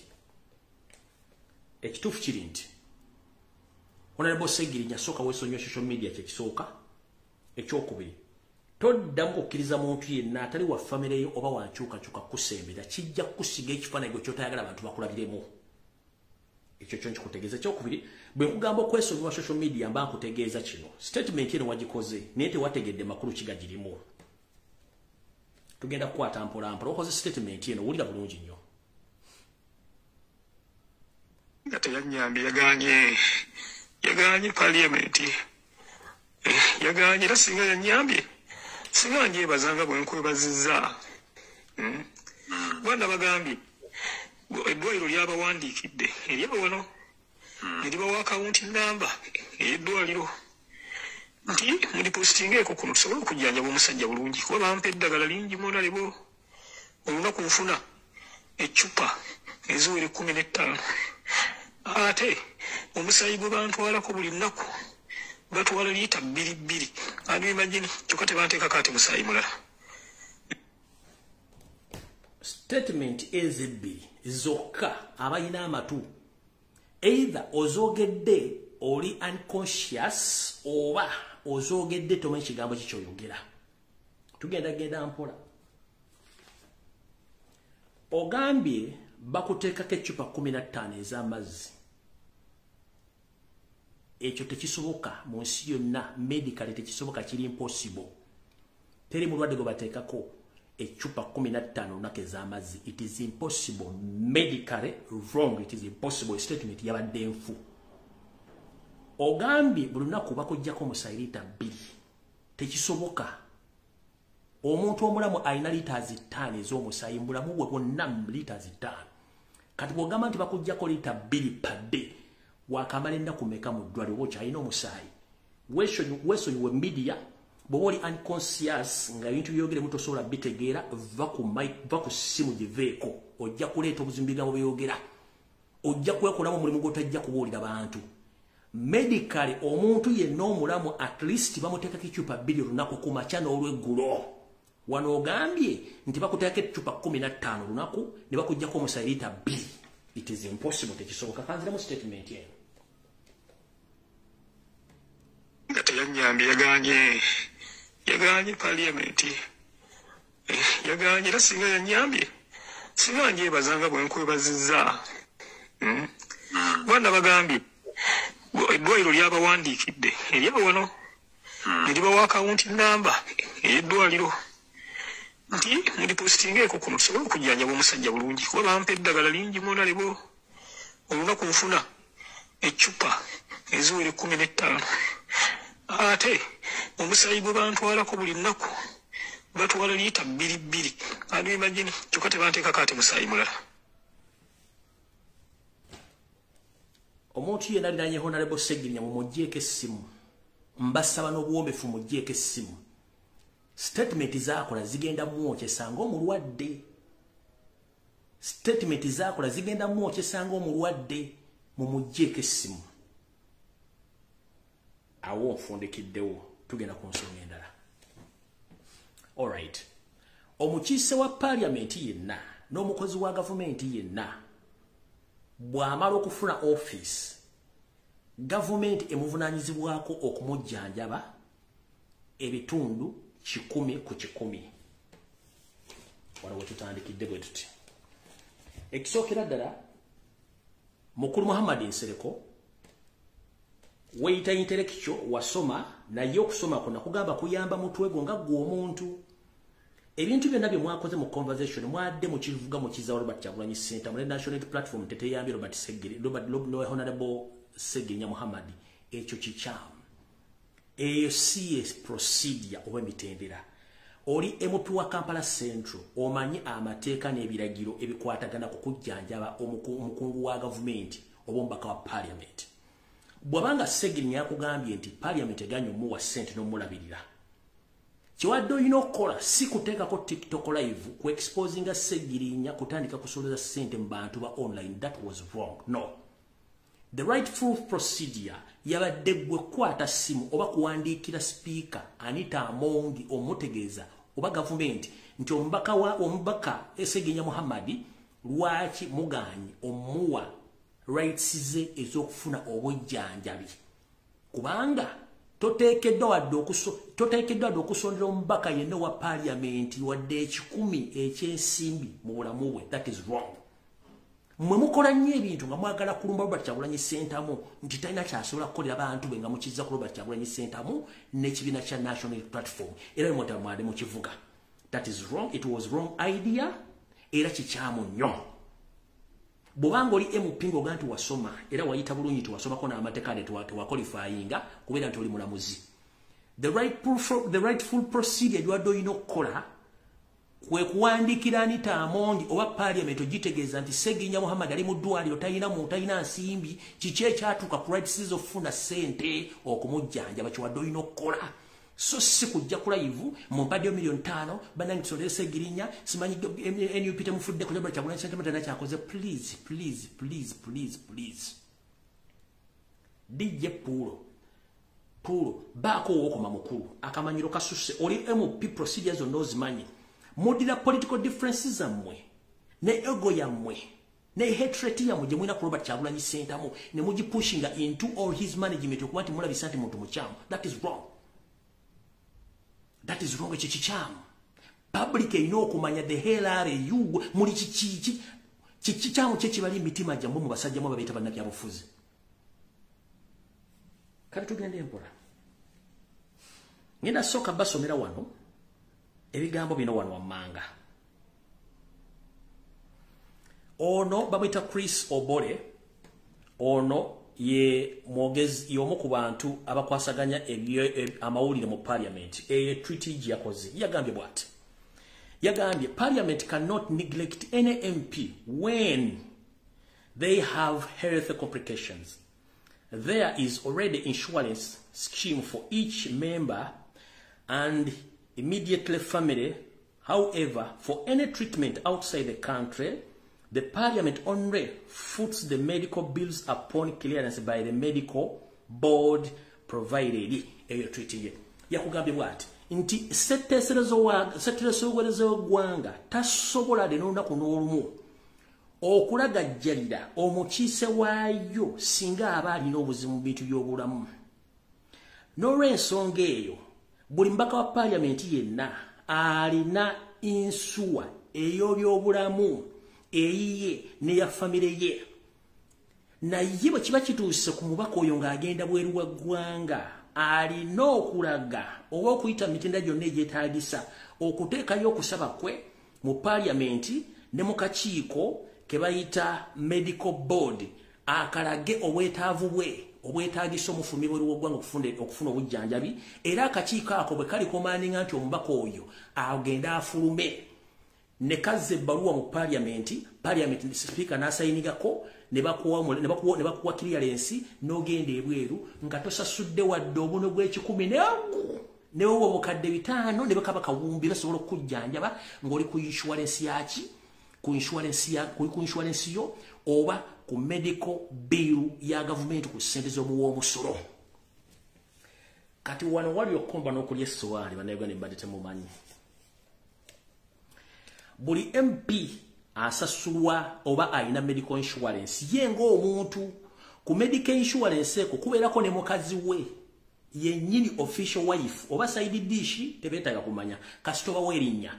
ekituufu kiri nti Honorable Segirinya sooka weesonyiwa social media kyekisooka ekyokubiri toddamu kukkiriza muntu yenna atali wa famire yo oba wankyukakyuka kusembera kijja kusiga ekifaananyi gwe kyotayagala abantu bakulabiremu ekyo kyo nkikutegeeza ekyokubiri bwe nkugamba okwesonyiwa social media mba nkutegeeza kino statement eno wagikoze naye tewategedde makulu kigagirimu tugenda kukwata mpolampola okoze statement eno wulira bulungi nnyo
nga teyanyambye yaganye parliament yaganye era singa yanyambye singa njebazanga bwe nkwebazizza bwana bagambye eddwaliro lyabawandiikidde eryabo wano eribawa akawunti namba ey'eddwaliro nti mulipositingeeko kuno tusobole okujjanjaba omusajja bulungi kuba bampa eddagala lingi mwonalebo olunaku nfuna eccupa eziwera 15 ate omusaayi gwe bantwalako buli nnaku batwala liita 2 abimagini kyokka tebanteekako ate musaayi mulala
statement ezibbi zokka abayina amatu either ozogedde oli unconscious oba ozogedde tomanyi kigambo kikyoyogera tugenda mpola ogambye bakuteekako eccupa 15 ez'amazzi ekyo tekisoboka mu nsi yonna medically tekisoboka kiri impossible teri mulwadde gwe bateekako echupa 15 olunaku ez'amazzi it is impossible medically wrong it is impossible statement yabadde nfu ogambye buli lunaku bakujjako omusaayi liita 2 tekisoboka omuntu omulamu alina liiters 5 ez'omusaayi mbulamu bwe bwonna liiters 5 kati bw'ogamba nti bakujjako liita 2 padde wakamala ennaku meka mu ddwaliro oba kyalina omusaayi weesonyiwe media bw'oba oli unconscious nga ebintu byogere tosobola bitegeera va ku ssimu giveeko ojja kuleeta obuzimbi bigambo byogera ojja kwekolamu omulimu gw'otajja kubuulira bantu medically omuntu yenna omulamu at least bamuteekako ecupa 2 olunaku ku makya n'olweggulo wano ogambye nti bakuteekako ecupa 15 olunaku ne bakujjako omusaayi liita 2 It is impossible tekisoboka kanziramu statement eno.
Yanyambi yaganye parliament. Yaganye rasinga yanyambi. Singa nje bazanga bwenkwebaziza. Bwana bagambi eddwaliro ly'abawandikidde eryaba wano eribawa akawunti namba eddwaliro nti mulipostingeko kuno tusobole okujjanjaba omusajja bulungi kuba bampa eddagala lingi mwona lebo olunaku nfuna eccupa eziwera 15 ate omusayi gwe bantwalako buli nnaku batwala liita 2 anu imagine kyokka tebanteekako ate musayi mulala.
Omuntu yenna alinaanye Honorable Segirinya mumugyeko essimu. Mbasaba n'obuwombefu mugyeko essimu. Statement zaakola zigenda mwokyesa ng'omulwadde. Statement zaakola zigenda mwokyesa ng'omulwadde mumugyeko essimu. Awo nfundikiddewo tugenda ku nsonga endala. Alright. Omukiise wa Parliament yenna n'omukozi wa gavumenti yenna bw'amala okufuna office, government emuvunaanyizibwako okumujjanjaba ebitundu 100 ku 100. Waliwo tutandikidde bwe tuti. Ekisookera ddala Mukulu Muhammad Nsereko weyita intellectual wasoma naye okusoma kuna kugamba kuyamba mutwe gwo nga gwo omuntu. Ebintu byonna bye mwakoze mu conversation mwadde mu kivuga mu kiza Robert Kyagulanyi Center mu national platform teteyambi Robert Segiri Honorable Segirinya Muhammad ekyo kikyamu. Eyo CS procedure oba mitendera. Oli MP wa Kampala Central omanyi amateeka n'ebiragiro ebikwatagana ku kujjanjaba omukungu wa government oba omubaka wa Parliament. Bwabanga Segirinya yakugambye nti Parliament eganya omuwa ssente n'omulabirira. Kiwadde olina okukola si kuteekako TikTok live ku exposinga Segirinya kutandika kusoleza ssente mu bantu ba online. That was wrong. No. The rightful procedure yabadde gwe kwata simu oba kuwandiikira speaker Anita Amongi omutegeeza oba government nti omubaka Segirinya Muhammad lwaki muganyi omuwa rights ze ez'okufuna obujjanjabi kubanga toteekeddwa wadde okusondera omubaka yenna wa Parliament wadde 10 ekyensimbi mu bulamu bwe. That is wrong. Mwe mukola nnyo ebintu nga mwagala kulumba Robert Kyagulanyi Center mu nti talina kyasobola kukolera abantu be nga mukizza ku Robert Kyagulanyi Center mu n'ekibiina kya national platform era mwade mu kivuga. That is wrong. It was wrong idea era kikyamu nnyo. Bobanga oli MP ng'oganti wasoma era wayita bulungi nti wasomako n'amateeka tewakwalifyinga kubeera nti oli mulamuzi. The rightful procedure gyewadde olina okukola kwe kuwandiikira Anita Amongi oba Parliament ogitegeeza nti Segirinya Muhammad ali mu ddwaliro talina nsimbi kiki ekyatuuka ku rights z'okufuna ssente okumujjanjaba kiwadde olina okukola. So si kujja ku live mumpadde $5,000,000 banange tusondere Segirinya simanyi NUP temufudde ku Robert Kyagulanyi Center mutana kyakoze. Please. DJ Pulo baako wokoma mukulu akamanyiro kasuse oli MP procedures zonna ozimanyi. Mudira political differences zammwe ne ego yammwe ne hatred yammwe gye mulina ku Robert Kyagulanyi Center mu ne mugipushinga into all his management okuba nti mulabisa nti muntu mukyamu. That is wrong. Ekyo kikyamu. Public erina okumanya the hell are you muli kikyamu kyekibali emitima gyammwe mu basajjamu ababeeta bannabyabufuzi. Kale tugende mpola. Ngenda sooka basomera wano ebigambo bino wano wammanga. Ono bamwita Chris Obole. Ono ye mwogezi y'omu ku bantu abakwasaganya amawulire mu Parliament. Treaty yakoze yagambye bw'ati. Yagambye Parliament cannot neglect any MP when they have health complications. There is already insurance scheme for each member and immediately family. However, for any treatment outside the country, the Parliament only foots the medical bills upon clearance by the medical board provided. Eyo treaty yakugambye bw'ati nti setteeserezo w'eggwanga tasobola de n'olunaku n'olumu okulagajjalira omukiise waayo singa aba alina obuzibu mu bintu by'obulamu. N'olw'ensonga eyo buli mbaka wa paalamenti yenna alina insuwa ey'obyobulamu eyiye neya famire ye. Naye bwe kiba kituuse ku mubaka oyo ng'agenda bweru wa ggwanga alina okulaga oba okuyita mitenda gyonna egyetaagisa okuteekayo okusaba kwe mu paalamenti ne mu kakiiko ke bayita medical board akalage obwetaavu bwe obwetaagisa omufulumya bweru w'eggwanga okufuna obujjanjabi, era akakiiko ako bwe kali komandinga nti omubaka oyo agenda afulume ne kazza ebbaluwa mu paalamenti speaker n'asayinigako ne bakuwa clearance n'ogenda ebweru nga tosasudde wadde obuno bw'ekikumi newowe obukadde 5 ne bakaba kawumbi basobola okujjanjaba ng'oli ku insurance yaki ku insurance yo oba ku medical bill ya government ku ssente z'omuwa omusolo. Kati wano wali okomba n'okulya essowaani bannayuganda ne mbadde temumanyi. Buli MP asasulwa oba alina medical insurance ye ng'omuntu ku medical insurance eko kubeerako ne mukazi we yennyini official wife oba side dish tebeetaaga kumanya kasita oba weerinnya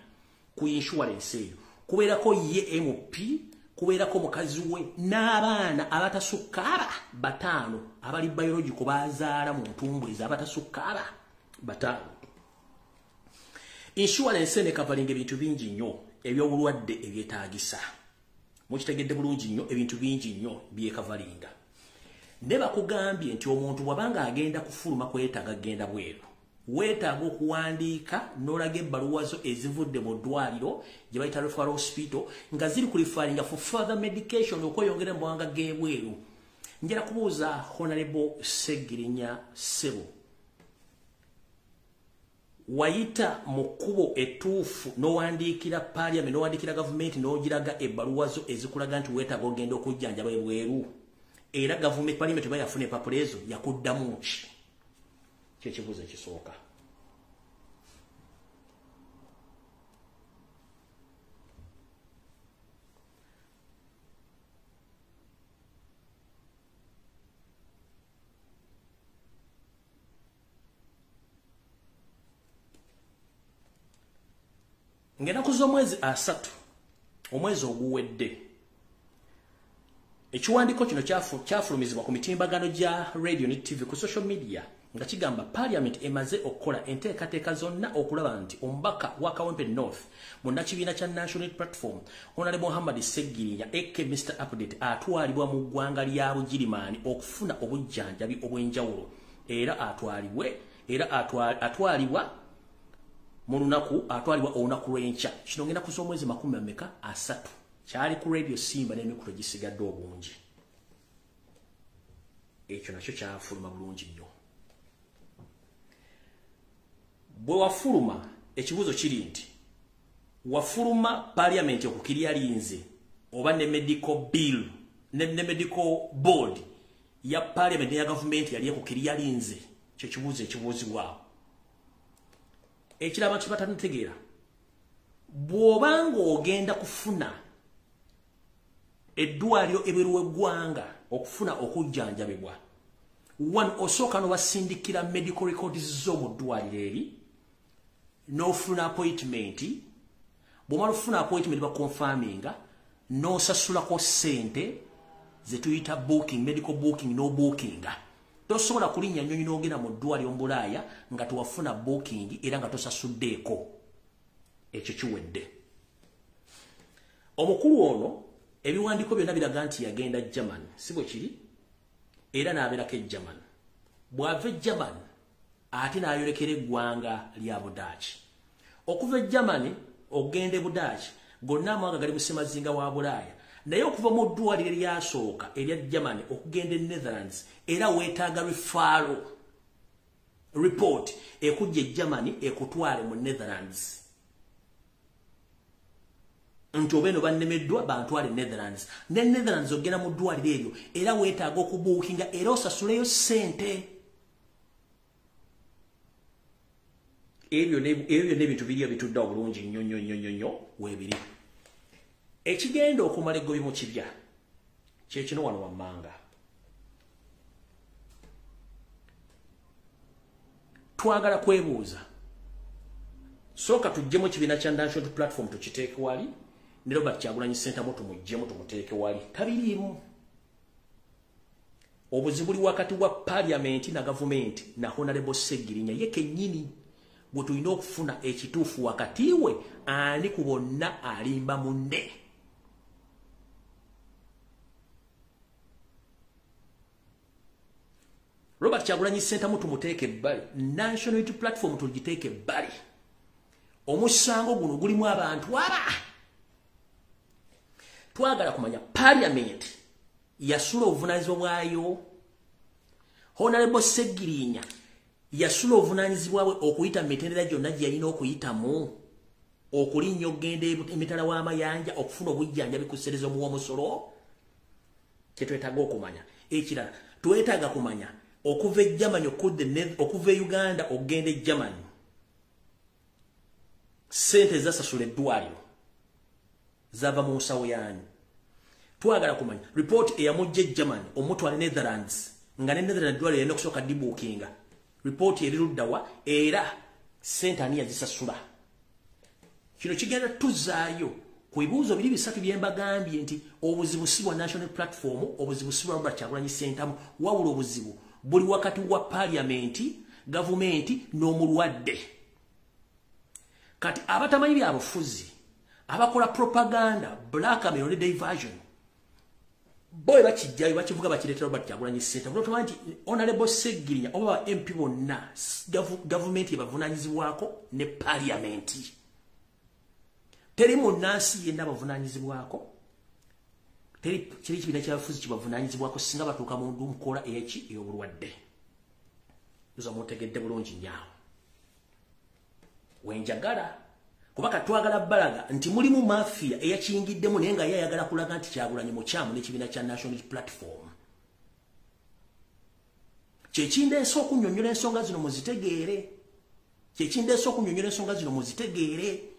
ku insurance eyo kubeerako ye MP kubeerako mukazi we n'abaana abatasukka 5 abali biological bazaala mu ntumbwe abatasukka 5. Insurance ne kavalinga ebintu bingi nnyo ebyobulwadde ebyetaagisa. Mukitegedde bulungi nnyo ebintu bingi nnyo byekavalinga. Ne bakugambye nti omuntu bwabanga agenda kufuluma kwetaaga agenda bweru. Weetaaga okuwandiika n'olaga ebbaluwa zo ezivudde mu ddwaliro gye bayita referral hospital nga ziri ku referringa for further medication okweyongera mu mawanga g'ebweru. Njala kubuuza Honorable Segirinya Sebo, wayita mu kkubo ettuufu n'owandiikira paalamenti n'owandiikira gavumenti n'ogiraga ebbaluwa zo ezikulaga nti weetaaga ogenda okujjanjaba ebweru, era gavumenti paalamenti oba yafuna empapula ezo yakuddamu ki? Kyekibuuzo ekisooka. Ng'enaku z'omwezi 3 omwezi oguwedde ekiwandiiko kino kyafulumizibwa ku mitimbagano gya radio ne TV ku social media nga kigamba Parliament emaze okukola enteekateeka zonna okulaba nti omubaka wa Kawempe North munnakibiina kya National Platform Honorable Muhammad Segirinya aka Mr. Update atwalibwa mu ggwanga lya Bugirimaani okufuna obujjanjabi obw'enjawulo era atwalibwa mu lunaku atwalibwa olunaku lw'enkya. Kino ngenda ku z'omwezi 3 kyali ku radio Simba n'emikutu gisigadde obungi. Ekyo nakyo kyafuluma bulungi nnyo. Bwe wafuluma ekibuuzo kiri nti wafuluma Parliament okukirya linze oba ne medical bill ne medical board ya Parliament ya government yali okukirya linze, kyo kibuuzo ekibuuzibwawo. Ekiraba kibatantegeera bw'obanga ogenda kufuna eddwaliro ebweru w'eggwanga okufuna okujjanjabibwa, one osooka n'obasindikira medical records zo mu ddwaliro eri n'ofuna appointment. Bw'omala okufuna appointment bakonfaminga n'osasulako ssente ze tuyita booking, medical booking n'obookinga. Tosobola kulinnya nnyonyi n'ogenda mu ddwaliro mu Bulaaya nga tewafuna booking era nga tosasuddeeko. Ekyo kiwedde. Omukulu ono ebiwandiiko byonna biraga nti yagenda German, si bwe kiri? Era n'abeerako e German. Bw'ava e German ate n'ayolekera eggwanga lya Budaaki. Okuva e German okugenda e Budaaki gonna amawanga gali musemazinga wa Bulaaya. Naye okuva mu ddwaliro eryasooka erya Germany okugenda e Netherlands era weetaaga referral report ekujja e Germany ekutwale mu Netherlands. Nti obeeno bannemeddwa bantwale Netherlands. Ne Netherlands ogenda mu ddwaliro eryo era weetaaga okubuukinga era osasuleyo ssente. Ebyo n'ebintu biri ebitudde obulungi nnyo weebiri. ekigenda okumala eggobi mu kibya kyekino wano wammanga twagala kwebuuza sooka tujjemu ekibiina kya national platform tukiteeke wali ne Robert Kyagulanyi Ssentamu tumuggyemu tumuteeke wali tabiriimu obuzibu buli wakati wa parliament na government na Honorable Segirinya ye kennyini bwe tulina okufuna ekituufu wakati we ani ku bonna alimba munne. Robert Kyagulanyi Ssentamu tumuteeke ebbali, National Unity Platform tugiteeke ebbali. Omusango guno gulimu abantu aba. Twagala kumanya parliament yasula obuvunaanyizibwa bwayo. Honorable Segirinya yasula obuvunaanyizibwa bwe okuyita mu mitendera gyonna gye yalina okuyitamu okulinnya okugenda emitala w'amayanja okufuna obujjanjabi ku sserezo muw'omusolo. Kye twetaaga okumanya. Ekirala twetaaga kumanya okuva e Germany okuva e Uganda okugenda e Germany sente zasasula eddwaliro zava mu nsawo yaani. Twagala kumanya report eyamujja e Germany omutwale Netherlands nga ne Netherlands eddwaliro yalina okusooka dibuukinga report eri luddawa era sente ani yazisasula. Kino kigenda tuzaayo ku bibuuzo biri bisatu bye mbagambye nti obuzibu si bwa National Platform, obuzibu si bwa Robert Kyagulanyi Ssentamu, wabula obuzibu buli wakati wa parliament, gavumenti n'omulwadde. Kati abatamanyi byabufuzi abakola propaganda blackmail ne diversion boy bakijjayo bakivuga bakireetera Robert Kyagulanyi Ssentamu. Tumanyi nti Honorable Segirinya oba MP bonna gavumenti ebavunaanyizibwako ne parliament. Teri munnansi yenna bavunaanyizibwako, teri kiri kibiina ky'abafuzi kibavunaanyizibwako singa batuuka mu nkola ey'eki ey'obulwadde. Uza mutegedde bulungi nnyo. Wenjagala kubaka twagala balaga nti mulimu mafia eyakiyingiddemu naye nga ye ayagala kulaga nti Kyagulanyi mukyamu n'ekibiina kya National Platform. Kyekindeese okunnyonnyola ensonga zino muzitegeere. Kyekindeese okunnyonnyola ensonga zino muzitegeere.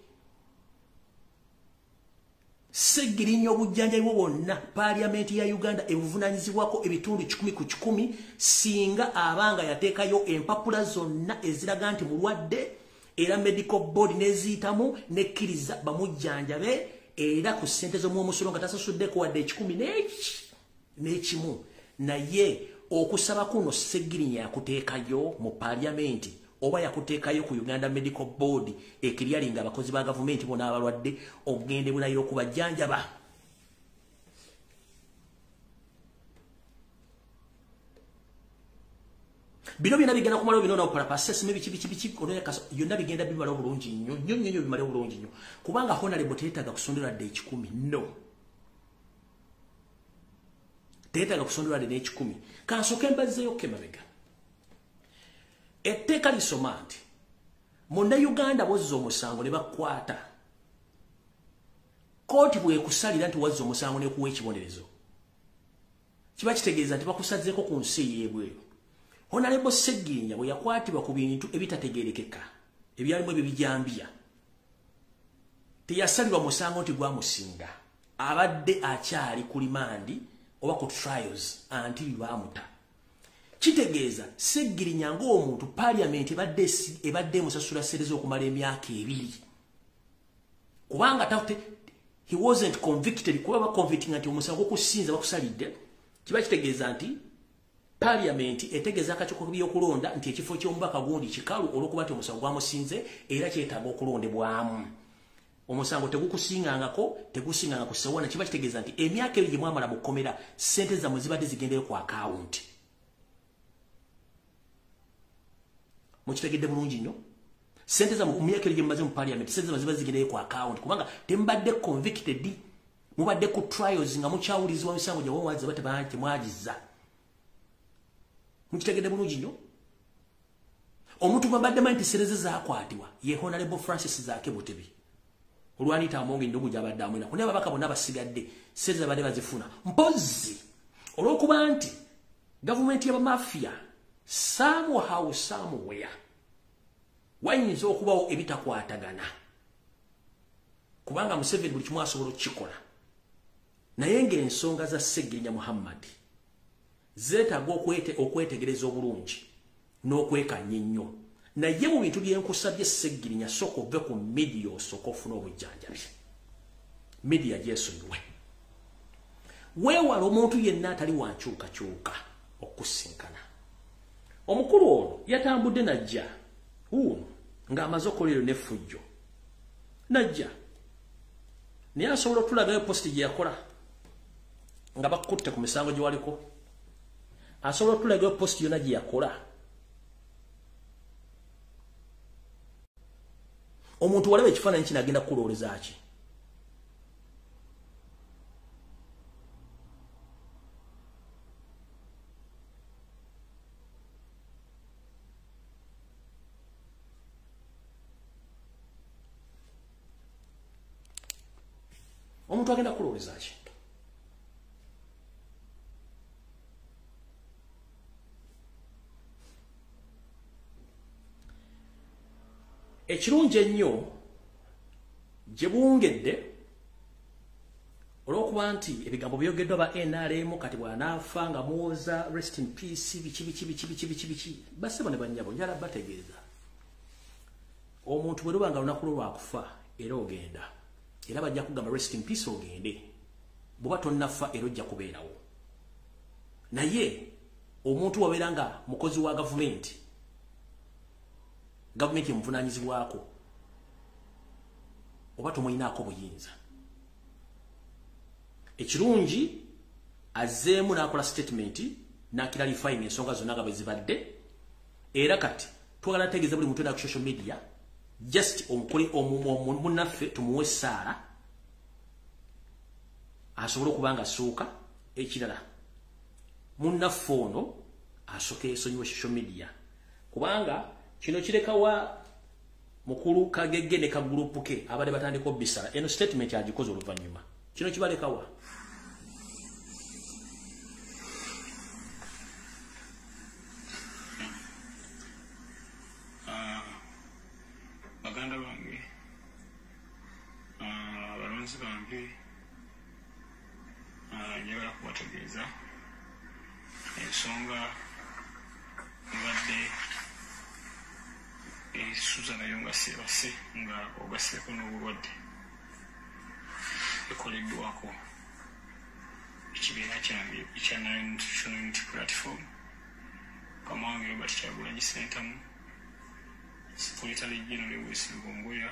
Segirinya obujjanjabi bwonna parliament ya Uganda ebuvunaanyizibwako ebitundu 100 ku 100 singa abanga yateekayo empapula zonna eziraga nti mulwadde era medical board neziyitamu nekkiriza bamujjanjabe era ku ssente z'omuw'omusolo nga tasasuddeko wadde 10 n'ekimu. Naye okusaba kuno Segirinya yakuteekayo mu parliament oba yakuteekayo ku Uganda Medical Board ekiryalinga abakozi ba gavumenti bona abalwadde ogende bulayiro kubajjanjaba. Bino byonna bigenda kumala bino na parapasses biki yonna bigenda bimala obulungi nnyo bimala obulungi nnyo kubanga Honorable teetaaga kusondera dde 10 no. Teetaaga kusondera dde 10. Kansooke mbazzeeyo kemabega. Etteeka lisoma nti Munnayuganda bwozza omusango ne bakwata kooti bwekusalira nti wazza omusango nekuwa ekibonerezo kiba kitegeeza nti bakusazeeko ku nsi ey'ebweru. Honorable Segirinya bwe yakwatibwa ku bintu ebitategeerekeka ebyalimu ebyo bijambya teyasalirwa musango nti gwamusinga abadde akyali ku limandi oba ku trials anti baamuta. Kitegeeza Segirinya ng'omuntu parliament ebadde musasula sserezo okumala emyaka 2 kubanga he wasn't convicted kuba baconvicting nti omusango kusinza bakusalidde. Kiba kitegeeza nti parliament etegeeza akakiiko by'okulonda nti ekifo ky'omubaka gundi kikalu olw'okuba nti omusango gwamusinze era kyetaaga okulondebwamu. Omusango tegukusingangako tegusinganga ku ssewana. Kiba kitegeeza nti emyaka 2 gye mwamala mu kkomera ssente zammwe zibadde zigendeyo ku akawunti. Mukitegedde bulungi nnyo. Sente za mu myaka 2 gye mumaze mu parliament sente zammwe zibadde zigendeyo ku account kubanga tembadde convicted mubadde ku trials nga mukyawulizibwa misango gye wawaza batebanti mwagiza. Mukitegedde bulungi nnyo. Omuntu mbadde manti sereze zaakwatibwa ye Honorable Francis Zaake Butebi. Olwanita amonge ndugu gyabadde amwina kune ababaka bonna basigadde sereze badde bazifuna. Mpozi olw'okuba nti gavumenti y'abamafia somehow somewhere wayinza okubawo ebitakwatagana kubanga Museveni buli kimu asobola okukikola naye ng'ensonga za Sseggirinya Muhammad zeetaaga okwetegereza obulungi n'okwekanya ennyo. Naye mu bintu byenkusabye Sseggirinya sooka ove ku media osooka ofuna obujjanjabi. Media gyesonyiwe. Weewala omuntu yenna atali wankyukakyuka okusinkana. Omukulu ono yatambudde najja ng'amaze okukolera n'effujjo. Najja naye asobola otulagayo posti gye yakola nga bakutte ku misango gye waliko. Asobola otulagayo posti yonna gye yakola. Omuntu walaba ekifaananyi kino agenda kukulooleza ki? Omuntu agenda kukulooleza ki? Ekirungi ennyo gye buwungedde olw'okuba nti ebigambo byogeddwa ba NRM kati bw'anaafa nga muwoza rest in peace biki basebo ne bannyabo njala bategeeza omuntu bwe luba nga lunaku lwakufa era ogenda era bajja kugamba rest in peace ogende bw'oba tonnafa era ojja kubeerawo. Naye omuntu wabeera nga mukozi wa gavumenti emuvunaanyizibwako oba tomuyinaako buyinza. Ekirungi azzeemu n'akola statement n'akiralifying ensonga zonna nga bwe zibadde, era kati twagala ategeeza buli muntu ku social media just munnaffe tumuwe essaala asobole okuba nga assuuka. Ekirala munnaffe ono asooka esonyiwe social media kubanga kino kirekawa mukulu Kagege ne kagulupu ke abadde batandika obbisala. Eno statement agikoze oluvannyuma. Kino kibalekawa.
Baganda bange abalonzi bange njagala kubategeeza ensonga ebadde esuza nayo nga sebase nga ogaseeko n'obulwadde ekoleddwako ekibiina kyange ekya National Unity Platform Kamange Robert Kyagulanyi Ssentamu Secretary General West Lumbuye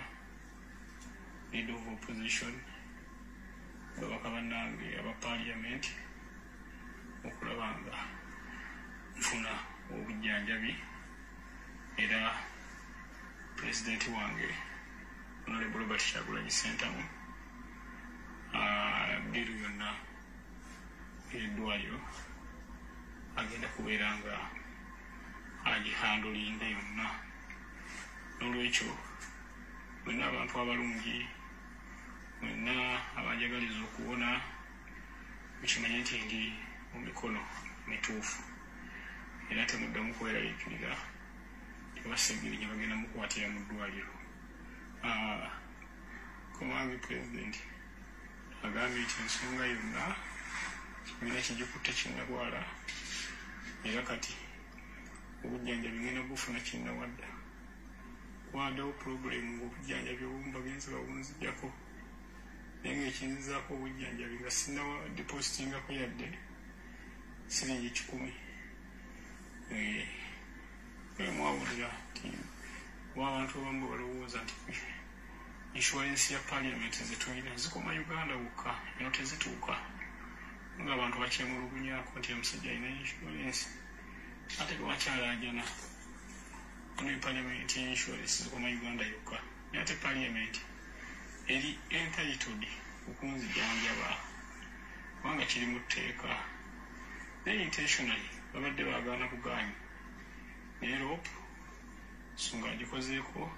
Leader of Opposition babaka bannange aba Parliament okulaba nga nfuna obujjanjabi era President wange Honorable Robert Kyagulanyi Ssentamu biru yonna eddwaliro agenda kubeera nga agihandolinga yonna. N'olwekyo mwenna abantu abalungi mwenna abanjagaliza okuwona mukimanye nti ndi mu mikono mituufu era temuddamu kweraliikirira Sseggirinya bagenda mukwatira mu ddwaliro. Komange President agambye nti ensonga yonna kibiina kigikutte kinnagwala era kati obujjanjabi ngenda bufuna kinnawadda. Waddewo puroguramu ng'obujjanjabi obumu bagenzi babunzijjako naye ng'ekinzizaako obujjanjabi nga sinnawa depositingako yadde siringi 10. Mwawulira nti w'abantu abamu balowooza nti insurance ya Parliament zetulina zikoma Uganda wokka eno tezituuka ng'abantu bakyemulugunyaako nti omusajja alina insurance ate lwakyalaajana ono Parliament insurance zikoma Uganda yokka naye ate Parliament eri entitled okunzijanjaba kubanga kiri mu tteeka naye intentionally babadde baagaana kugaanya. Europe songa agikozeeko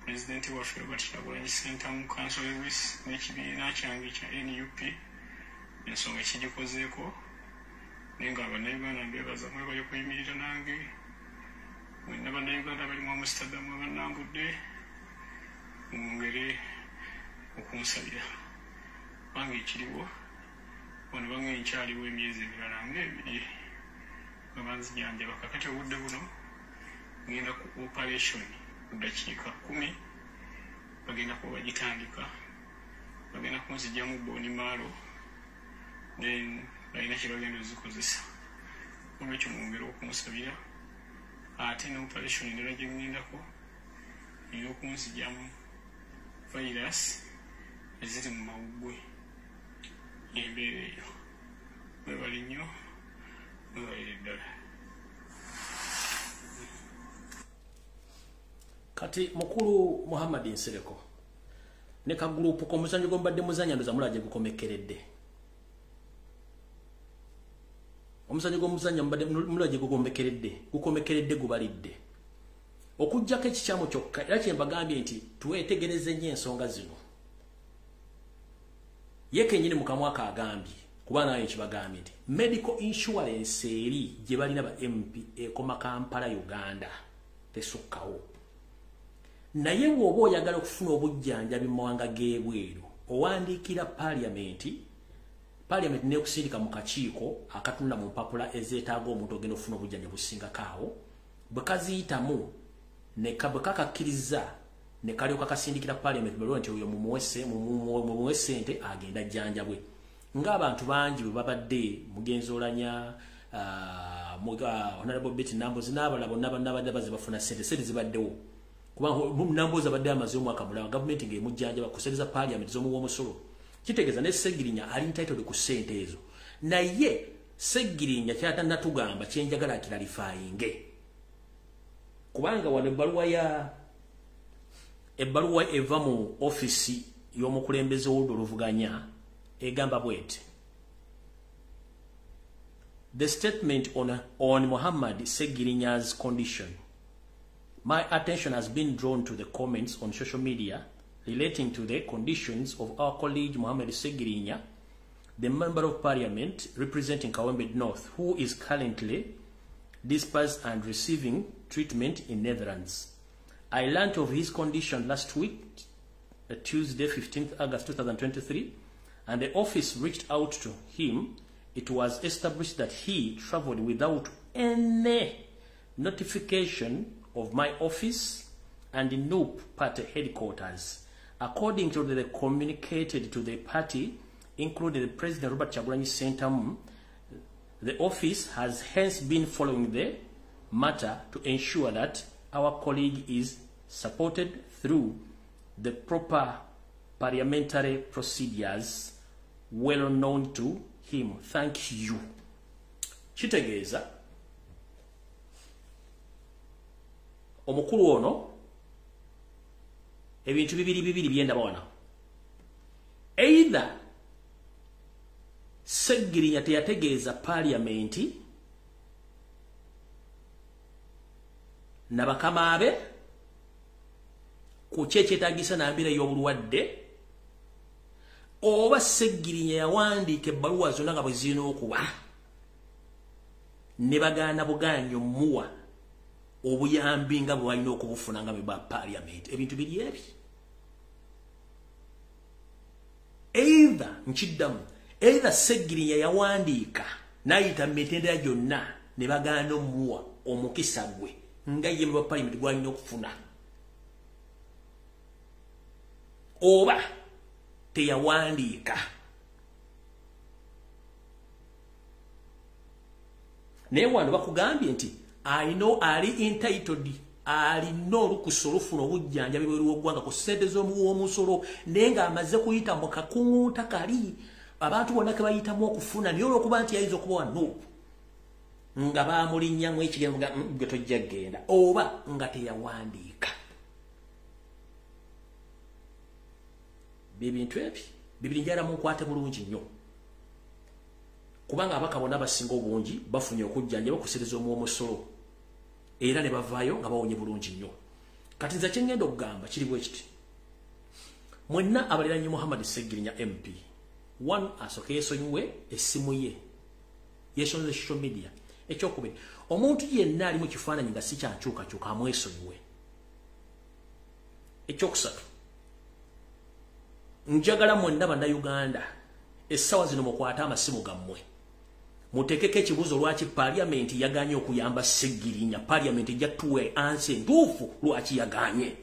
President waffe Robert Kyagulanyi Ssentamu Council Lewis n'ekibiina kyange kya NUP ensonga ekigikozeeko naye nga bannayuganda mbebaza mwebali okuyimirira nange mwenna bannayuganda bali mu Amsterdam abannambudde mwongere okunsabira kubanga ekiriwo wano bange nkyaliwo emyezi emirala ng'ebiri nga banzijanjaba kakati obudde buno ngenda ku operation ku ddakiika 10 bagenda kuba bagitandika bagenda kunzijjamu boni maalo then balina kye bagenda ozikozesa olwekyo mwongera okumusabira ate ne operation endala gye ngendako ey'okunzijjamu virus eziri mu mawuggwe embeera eyo mwebale nnyo mwebalire ddala.
Kati mukulu Muhammad Nsereko ne ka group ko muzanyo gombadde muzanya ndoza mulaje gukomekeredde omuzanyo gomuzanya mbadde mulaje gukomekeredde gubalidde okujjako ekikyamo kyokka era kye mbagambye nti twetegereze nnyo ensonga zino yeke nyine mukamwa ka agambye kuba naye kibagambye nti medical insurance eri gye balina ba MP ekoma Kampala Uganda tesukkawo naye bw'oba oyagala okufuna obujjanjabi mu mawanga g'ebweru owandiikira parliament nekusindika mu kakiiko akatunula mu mpapula ezeetaaga omuntu ogenda okufuna obujjanjabi busingakaawo bwe kaziyitamu ne kabakakkiriza ne kalyoka kasindikira parliament balwa nti oyo mumuwe ssente agenda ajjanjabwe ng'abantu bangi bwe babadde mugenzolanya honorable Betty Nambozi n'abalala bonna bannabadde baze bafuna ssente zibaddewo kuba Nambozi abadde amaze omwaka mulala gavumenti ng'emujjanjaba kusereza parliament z'omuwa omusolo kitegeeza ne Ssegirinya ali entitled ku ssente ezo naye Ssegirinya kyatanatugamba kyenjagala kiralifayinge kubanga wano ebbaluwa eva mu ofisi y'omukulembeze w'oluvuganya egamba bweti the statement on Muhammad Segirinya's condition. My attention has been drawn to the comments on social media relating to the conditions of our colleague Muhammad Segirinya, the Member of Parliament representing Kawembe North, who is currently dispersed and receiving treatment in Netherlands. I learned of his condition last week, Tuesday, 15th August 2023, and the office reached out to him. It was established that he traveled without any notification of my office and the NUP party headquarters. According to the communicated to the party, including the President Robert Kyagulanyi Ssentamu, the office has hence been following the matter to ensure that our colleague is supported through the proper parliamentary procedures well known to him. Thank you. Kitegeeza omukulu ono ebintu bibiri byenda bawana. Either Segirinya teyategeeza parliamenti na bakama abe ku kyetaagisa n'ambira y'obulwadde, oba Segirinya yawandiika ebbaluwa zonna nga bwe zirina okuba ne bagaana bugaanyi omuwa obuyambi nga bwe balina okubufuna nga bwe parliament. Ebintu biri ebi. Either Segirinya yawandiika n'ayita mu mitendera gyonna ne bagaana omuwa omukisa gwe nga ye mu parliament gwalina okufuna, oba teyawandiika. Naye wano bakugambye nti ali entitled, alina olukusa olufuna obujjanjabi bweru w'eggwanga ku ssente z'omuwa omusolo, naye ng'amaze kuyita mu kakunguuta kali abantu bonna ke bayitamu okufuna, naye olw'okuba nti yayinza okuba wano nga baamulinnyamu ekigendo gwe tojja kgenda, oba nga teyawandiika. Bibintu ebi bibiri njala munkwate bulungi nnyo, kubanga abaka bonna abasinga obungi bafunye okujjanja bakusereza omuwa omusolo era ne bavaayo nga bawonye bulungi nnyo. Kati nze kye ngenda okugamba kiri bwe kiti, mwenna abaliranye Muhammad Segirinya MP, one asooke yeesonyiwe essimu ye, yeesonyiwe social media. Ekyokubiri, omuntu yenna ali mu kifaananyi nga si kyankyukakyuka amwesonyiwe. Ekyokusatu, njagala mwenna bannayuganda Essawa zino mukwata amasimu gammwe. Mutekeke ekibuzo lwaki parliament yaganye okuyamba Segirinya. Parliament jatuwe anse ndufu lwaki yaganye.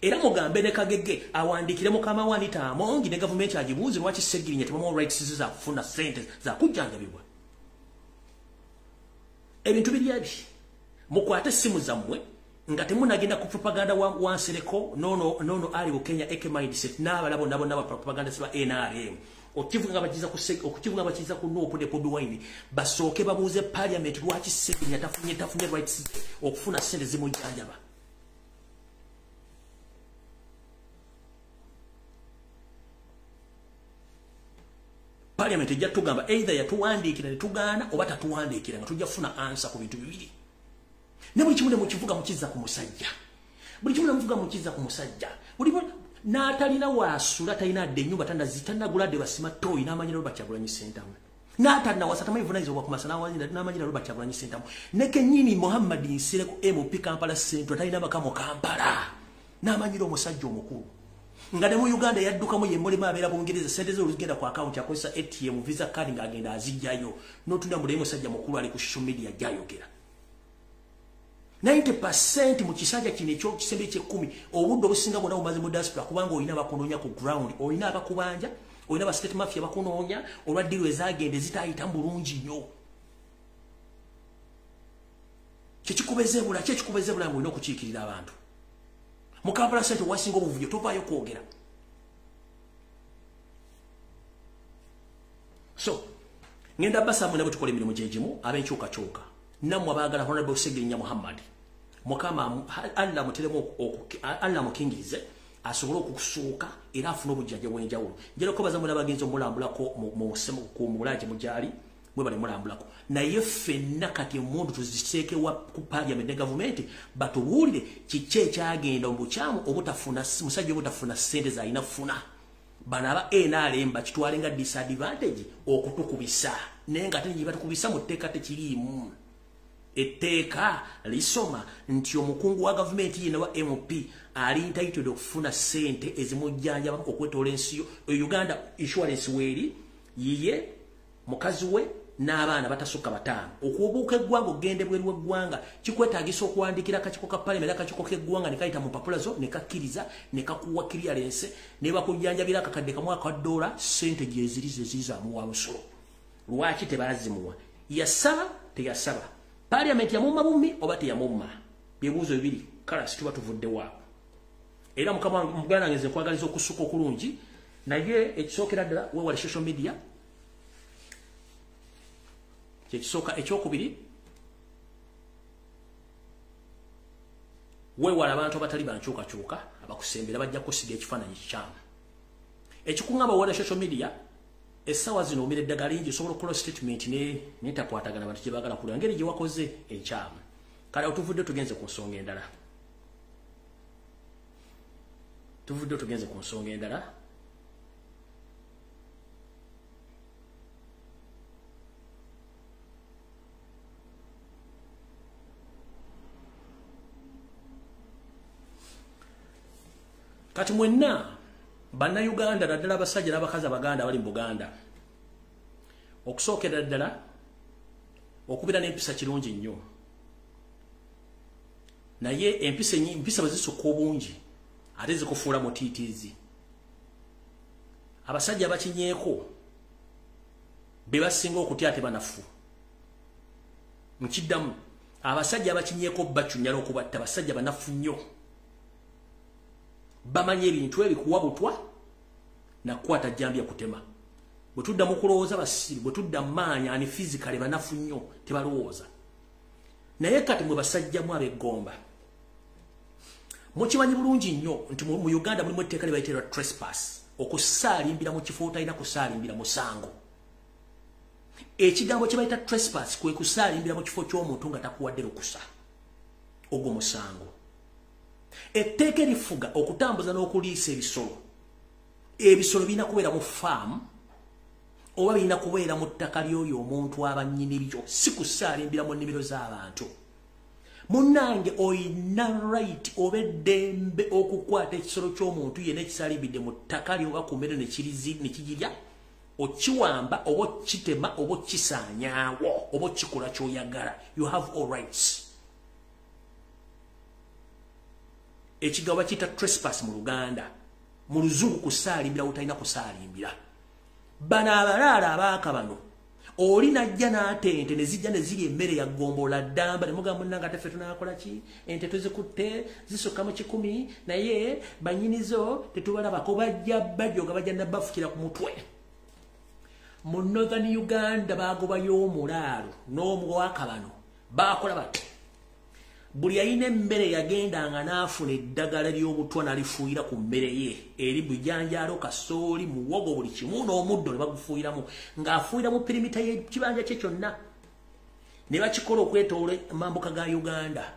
Era mugambe ne Kagege awandikire mukama wanita amongi ne government agibuzi lwaki Segirinya tebamo rights za kufuna sente za kujjanjabibwa. Ebintu biri mukwate simu zammwe nga temunagenda ku propaganda wa Nsereko nono ali ku Kenya eke mindset n'abalabo nabo propaganda siba NRM okivuga bakiza ku no pode wine basooke babuuze parliament lwaki Segirinya tafunye rights okufuna sente zimujjanjaba. Parliament ejja tugamba either yatuwandiikira ne tugaana oba tatuwandiikira nga tujja kufuna answer ku bintu bibiri. Ne buli kimu ne mukivuga mukiza ku musajja. Buli kimu ne muvuga mukiza ku musajja. Buli n'atalina waasula talina de nyumba tandagula de basima toyi n'amanyira Robert Kyagulanyi Ssentamu. N'atalina wasata mayivunaizo kwa kumasana wanjira n'amanyira Robert Kyagulanyi Ssentamu. Ne kenyini Muhammad Nsireko MP Kampala Central talina bakamo Kampala. N'amanyira omusajja omukulu. Ngade mu Uganda yaddukamu yemmolema abeera Bungereza sente zo olugenda ku account yakozesa ATM visa card ng'agenda azijjayo n'otunda mulemu musajja mukulu ali ku social media gyayogera. 90% mu kisajja kino ekyo kisembe kye 10 obudde obusinga bwonna bumaze mu diaspora kubanga olina bakunoonya ku ground, olina abakubanja, olina ba state mafia bakunoonya, olwa ddiru ezagenda ezitayita bulungi nnyo. Kyekikubezebula ng'olina okukiikirira abantu. Mu Kampala Central wasinga obuvuyo tovaayo kwogera. So, ngenda basamwe nabo tukola emirimu gyegimu ab'enkyukakyuka. Nammwe abaagala Honorable Segirinya Muhammad. Mukama Allah muteremu Allah mukingirize asobole okukusuuka era afune obujjajja bw'enjawulo. Njera okubaza mwe n'abagenzi omulambulako mu mulaaje mugyali mwe bali mulambulako. Naye ffenna kati emundu tuziteekewa ku parliament ne government batubuulire kiki ekyagenda mu bukyamu obutafuna musajja obutafuna ssente z'alina kufuna. Bano aba NRM bakitwale nga disadvantage okutukubisa. Naye nga ate gye batukubisa mu tteeka tekiriimu. Etteeka lisoma nti omukungu wa government yina wa MP ali entitled okufuna ssente ezimujjanjaba okwetoola ensi yo. Uganda insurance weeri yiye mukazi we n'abaana batasukka 5 okubuuka eggwanga ogende bweru w'eggwanga kikwetaagisa okuwandiikira akakiko ka parliament akakiko k'eggwanga ne kayita mu mpapula zo ne kakkiriza ne kakuwa clearance ne bakujjanjabira akakadde kamu aka $, ssente gye zizizaamu wa busolo. Lwaki tebaazimuwa? Yasaba teyasaba. Parliament yamumma bummi oba teyamumma? Byebuuzo bibiri kala situba tuvudde waabo. Era mukama muganda ngeze kwagaliza okusuka okulungi naye ekisookera ddala weewale social media. Kyekisooka ekyokubiri weewala abantu abatali bankyukakyuka abakusembera bajja kusiga ekifaananyi kikyamu. Ekikuŋŋamba weewala social media essaawa zino omira eddagala lingi osobola okukola statement n'etakwatagana abantu gye baagala kulya ngeri gye wakoze ekyamu. Kale tuvudde tugenze ku nsonga endala. Kati mwenna Bannayuganda naddala abasajja n'abakazi abaganda abali mu Buganda okusookera ddala okubeera n'empisa kirungi nnyo. Naye empisa bwe zisukka obungi ate zikufuula mutiitiizi. Abasajja abakinyeeko be basinga okutya ate banafu. Nkiddamu abasajja abakinyeeko bacunyala okubatta basajja banafu nnyo. Bamanye ebintu ebikuwa butwa na kukwata jjambi ya kutema. Bwe tudda mu kulowooza basiru, bwe tudda maanya ani physically banafu nnyo tebalowooza. Naye kati mwe basajjamu ab'eggomba. Mukimanyi bulungi nnyo nti mu Uganda mulimu etteeka lye bayitira trespass, okusaalimbira mu kifo otalina kusaalimbira musango. Ekigambo kye bayita trespass kwe kusaalimbira mu kifo ky'omuntu nga takuwadde lukusa ogwo musango. Etteeka erifuga okutambuza n'okuliisa ebisolo. Ebisolo birina kubeera mu farm oba birina kubeera mu ttaka ly'oyo omuntu abannyini byo, si kusaalimbira mu nnimiro z'abantu. Munnange oyina right oba eddembe okukwata ekisolo ky'omuntu yenna ekisaalimbidde mu ttaka lye oba ku mmere ne kigirya okiwamba obo kitema obo kisanyawo obo kikola kyoyagala. You have all rights. Ekigawa kita trespass mu Luganda. Mu Luzungu kusaalimbira utalina kusaalimbira. Bana abalala abaaka bano oli najja n'ate ente ne zijja ne ziri emmere ya gombola ddamba ne mugamba munnanga teffe tunaakola ki ente tuzikutte zisukka mu 10 naye banyinizo tetubalabako bajja badyoga bajja nabafukira ku mutwe. Mu Northern Uganda bagobayo omulaalo n'omwaka bano bakola bati buli ayina emmere yagendanga n'afuna eddagala ly'obutwa n'alifuuyira ku mmere ye eri bujanjaalo kasooli muwogo buli kimu n'omuddo ne bagufuuyiramu ng'afuuyira mu pirimita y'ekibanja kye kyonna ne bakikola okwetoola amambuka ga Uganda.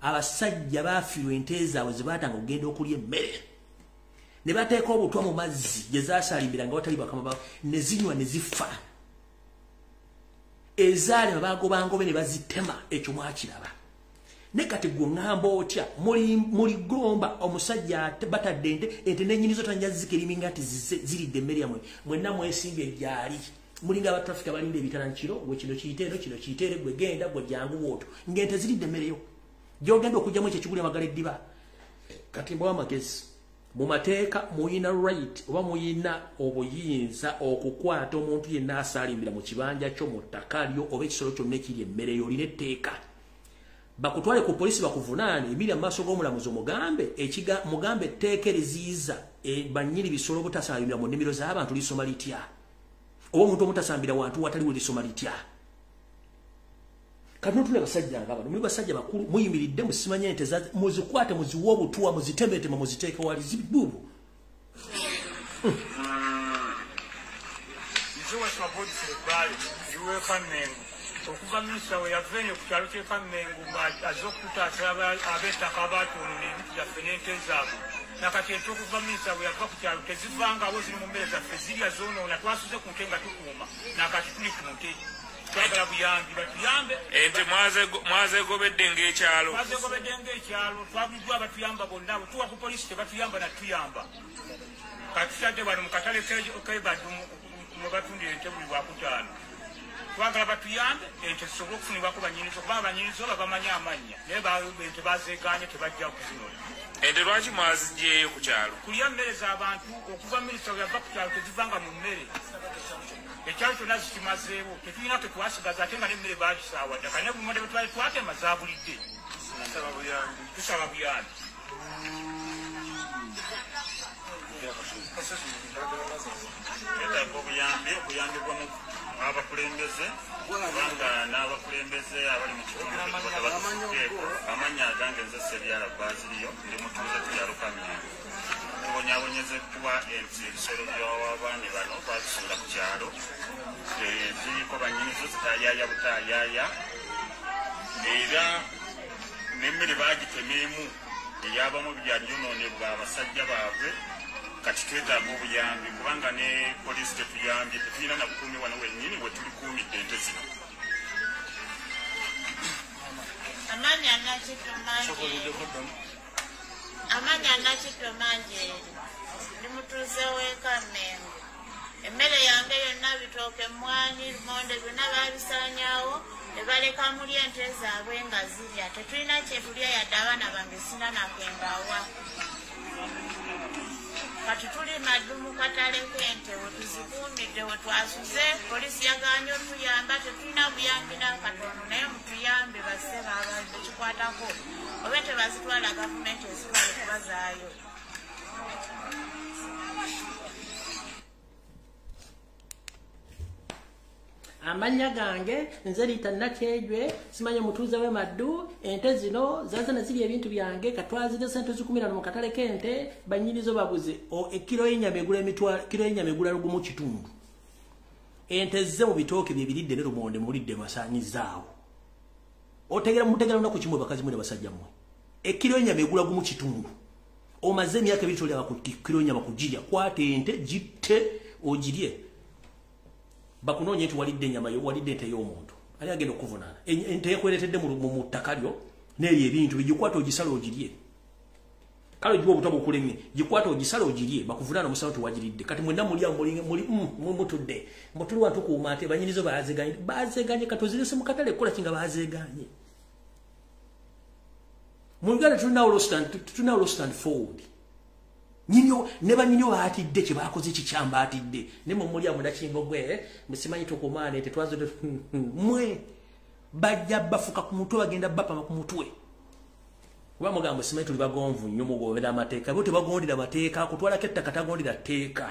Abasajja baafiirwa ente zaabwe ze baatanga okugenda okulya emmere ne bateeka obutwa mu mazzi gye zaasaalimbira nga watali bakama ne zinywa ne zifa. Ezaali bagobanga obe ne bazitema. Ekyo mwakiraba. Nekati gwe ngamba otya muli gomba omusajja batadde ente n'ennyinizo tanja zikiriminga ati ziridde emmere yamwe mwenna mwesimbye egyali mulinga abatrafika balinda ebitala nkiro gwe kino kiyiteere gwe genda gwe jangu wooto ng'ente ziridde emmere yo gy'ogenda okugyamu ekyo ekigula amagala eddiba. Kati mbwa amagezi mu mateeka muyina right oba muyina obuyinza okukwata omuntu yenna asaalimbira mu kibanja kyo mu ttaka lyo oba ekisolo kyonna ekiri emmere yo olina etteeka. Bakutwale ku polisi bakuvunaane ebiri amaaso g'omulamuzi mugambe etteeka eriziyiza bannyini bisolo obutasaalimbira mu nnimiro z'abantu lisoma litya oba omuntu omutasambira wantu wataliwo lisoma litya. Kati notule basajja nga bano muli basajja bakulu muyimiridde musimanya ente muzikwate muziwa obutuwa muzitembeetema muziteeke wali zibubu.
Okuva minisita we yavenye ku kyalo ky'e Kamengo azze okutaasa ab'ettaka abaatoolole ebintu byaffe n'ente zaabwe. Nakati ente okuva minisita we yava ku kyalo tezivangabo ziri mu mbeera zaffe zirya zoonoona twasuze ku nte nga tukuuma nakati tuli ku nte. Twagala buyambi batuyambe.
Ente mwazegobedde ng'ekyalo.
Twazegobedde ng'ekyalo twabuddwa abatuyamba bonna abo tuwa ku polisi tebatuyamba natuyamba. Kati tutadde bano mu katale k'ebaddu mwe batundira ente buli lwakutaano. Twagala batuyambe ente zisobole okufunibwako banyinizo kuba abanyinizo babamanyi amannya naye ente bazeegaanye tebajja kuzinona.
Ente lwaki mwaziggyeyo ku kyalo?
Kulya mmere z'abantu okuva minisita we yava ku kyalo tezivanga mu mmere. Ekyalo kyonna zikimazeewo tetulina ke twasigaza ate nga n'emmere bagisaawa ddaka naye bumonde bwe twali twatema zaabulidde. Tusaba buyambi. Okuyambibwa mu abakulembeze kubanga n'abakulembeze abali mu kitundu amannya agange nze Sebyala Baziriyo ndi mutuuze kyalo Kamengo. Tubonyaabonyezeddwa ebisolo by'abaana bano twazisula ku kyalo ziriko bannyinizo zitaayaaya butaayaaya era n'emmere baagitemeemu eyabamu byali yonoonebwa abasajja baabwe. Kati twetaaga obuyambi kubanga ne polisi tetuyambye tetulina na bukuumi wano wennyini bwe tulikuumidde ente zino.
Amanya Nakitto manje ndi mutuuze w'e Kamengo. Emmere yange yonna bitooke mmwanyi lumonde byonna baabisaanyaawo ne baleka mulya ente zaabwe nga zirya. Tetulina kyetulya yadde abaana bange sina nakembawa. Kati tuli maddu mu katale k'ente we tuzikuumidde we twasuze polisi yagaanye otuyamba tetulina buyambi n'akatono naye mutuyambe bassebe abakikwatako oba tebazitwala gavumenti ezitwale kubazaayo.
Amanya gange nze lita Nakyejwe simanya mutuuze we maddu ente zino zazana ziri ebintu byange katwazide sente 10 mu katale k'ente banyinizo babuze ekiro y'ennyama egula kilo y'ennyama egula lugumu kitundu. Ente ze mu bitooke bye biridde ne lumonde mulidde masaanyizaawo. Mutegera na ku kimwe bakazi mwe basajja mwe. Ekiro y'ennyama egula gumu kitundu. Omaze emyaka 2 tolya ku kilo y'ennyama kujirya kwate ente jitte ogirye. Bakunonye enti walidde ennyama yo walidde ente y'omuntu ali agenda okuvunaana ente yakweretedde mu ttaka lyo n'eyo ebintu bigikwata ogisala ogirye. kale jibo butabo kulemye jikwata ogisala ogirye bakuvulana musalo tuwajiridde kati mwenna mulya mutudde mutulu watu kuumate banyinizo bazeganye katozirese mukatale kola kinga bazeganye Mungala tuna all stand forward nyinyo neba nyinyo atidde kye bakoze kikyamba atidde ne mu mulya mudakingo gwe musimanyi tokomane tetwazo mwe bajja bafuka ku mutwe bagenda bapa ku mutwe kuba mugambo simanyi tuli bagonvu nnyo mugobera amateeka bo tebagondira amateeka kutwala ketta katagondira teeka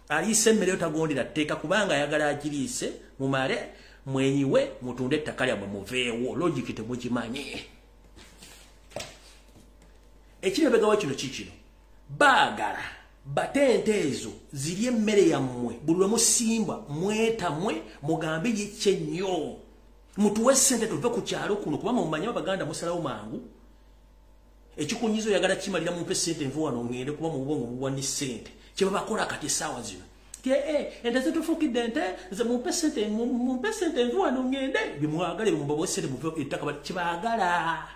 ali semmere otagondira teeka kubanga ayagala agiriise mumale mwenyiwe mutunde ettaka lyabwe muveewo logic temugimanyi ekirebegawo kino kikino bagala batente ezo ziri emmere yammwe buli lwe musimbwa mwetamwe mugambe yekye nnyo mutuwe ssente tuve ku kyalo kuno kuba mumanyi abaganda musalawo mangu ekikunyizo yagala kimalira mumpe ssente nvu wano ngende kuba mu bwongo buwani ssente kye babakola kati essaawa zino ente zitufukidde ente ze mumpe ssente nvu wano ngende bimwagale bimubabwe ssente muve ettaka kibaagala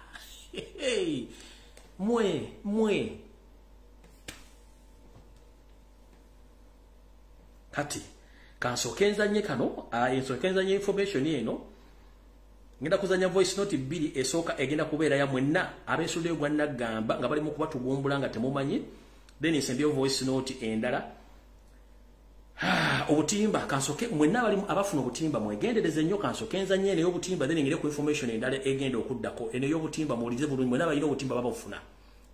mwe kati kansokenza nye kano ensokenza nye information eno ngenda kuzanya voice note 2 esoka egenda kubeera ya mwenna abesudde gwa nagamba nga bali mu kuba tugumbula nga temumanyi then ensembyo voice note endala obutimba kansoke mwenna bali abafuna obutimba mwegendereze nnyo kansokenza nye ne obutimba then ngire ku information endala egenda okuddako eno y'obutimba mulize bulungi mwenna balina obutimba babafuna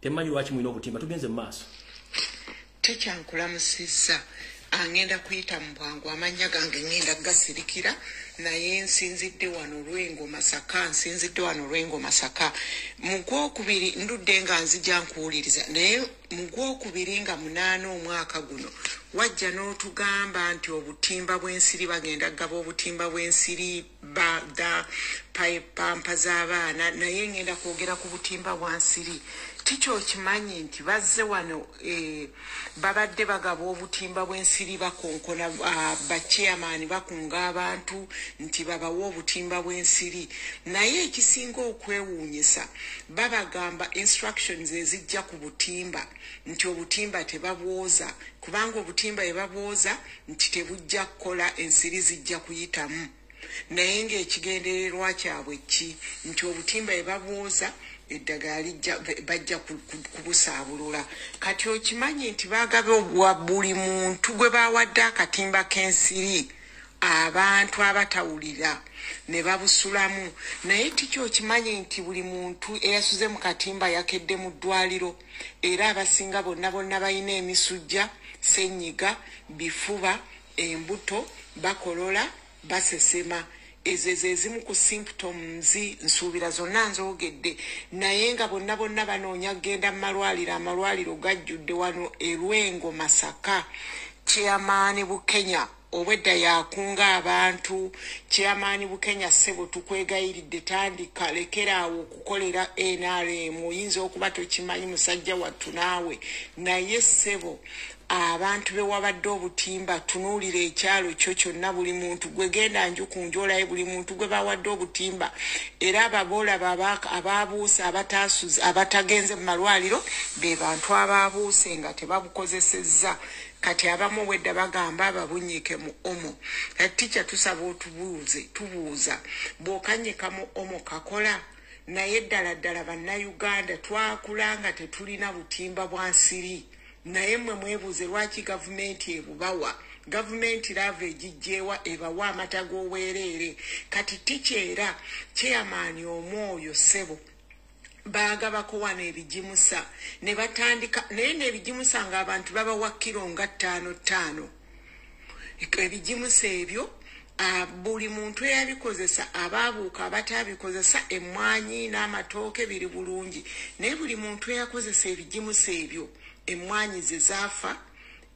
temanyi lwaki mwina obutimba tugenze mu maaso
tekyankulamusizza angenda kuyita mu bwangu amanya gange ngenda gasirikira naye nsinzidde wano Lwengo Masaka mugwokubiri ndudde nga nzija nkuwuliriza naye mugwokubiri nga 8 omwaka guno wajja n'otugamba nti obutimba bw'ensiri bagenda gaba obutimba bw'ensiri bada pampa z'abaana naye ngenda kwogera ku butimba bwa nsiri tikyo kimanyi nti bazze wano babadde bagaba obutimba bw'ensiri bakonkona bachairman bakunga abantu nti babawa obutimba bw'ensiri naye ekisinga okwewuunyisa babagamba instructions ezijja ku butimba nti obutimba tebabwoza kubanga obutimba ebabwoza nti tebujja kukola ensiri zijja kuyitamu naye ng'ekigendererwa kyabwe ki nti obutimba ebabwoza eddagala bajja kubusaabulula kati okimanyi nti baagabe obwa buli muntu gwe bawadde akatimba k'ensiri abantu abatawulira ne babusulamu naye tikyo okimanyi nti buli muntu eyasuze mu katimba yakedde mu ddwaliro era abasinga bonna balina emisujja ssenyiga bifuba embuto bakolola basesema ezimu ku symptoms nsuubira zonna nzoogedde naye nga bonna banoonya genda mu amalwaliro gajjudde wano Lwengo Masaka chairman Bukenya obwedda yakunga abantu chairman Bukenya ssebo tukwegayiridde tandika lekeraawo okukolera NRM oyinza okuba tokimanyi musajja wattu naawe naye ssebo abantu be wabadde obutimba tunuulira ekyalo kyo kyonna buli muntu gwe genda nju ku njolaye buli muntu gwe bawadde obutimba era ababoola ababuuse abatagenze mu malwaliro be bantu ababuuse nga tebabukozesezza kati abamu wedda bagamba ababunyiike mu omo kati kya tusaba tubuuza bw'okanyika mu omo kakola naye ddala bannayuganda twakulanga tetulina butimba bwa nsiri naye mmwe mwebuuze lwaki gavumenti ebubawa gavumenti lava egijjeewa ebawa amata g'obwereere kati tikyera chairman omwoyo ssebo baagabako wano ebijimusa ne batandika naye n'ebijimusa ng'abantu babawa kiro nga 5 ebijimusa ebyo buli muntu eyabikozesa abaabuuka abataabikozesa emmwanyi n'amatooke biri bulungi naye buli muntu eyakozesa ebijimusa ebyo emmwanyi ze zaafa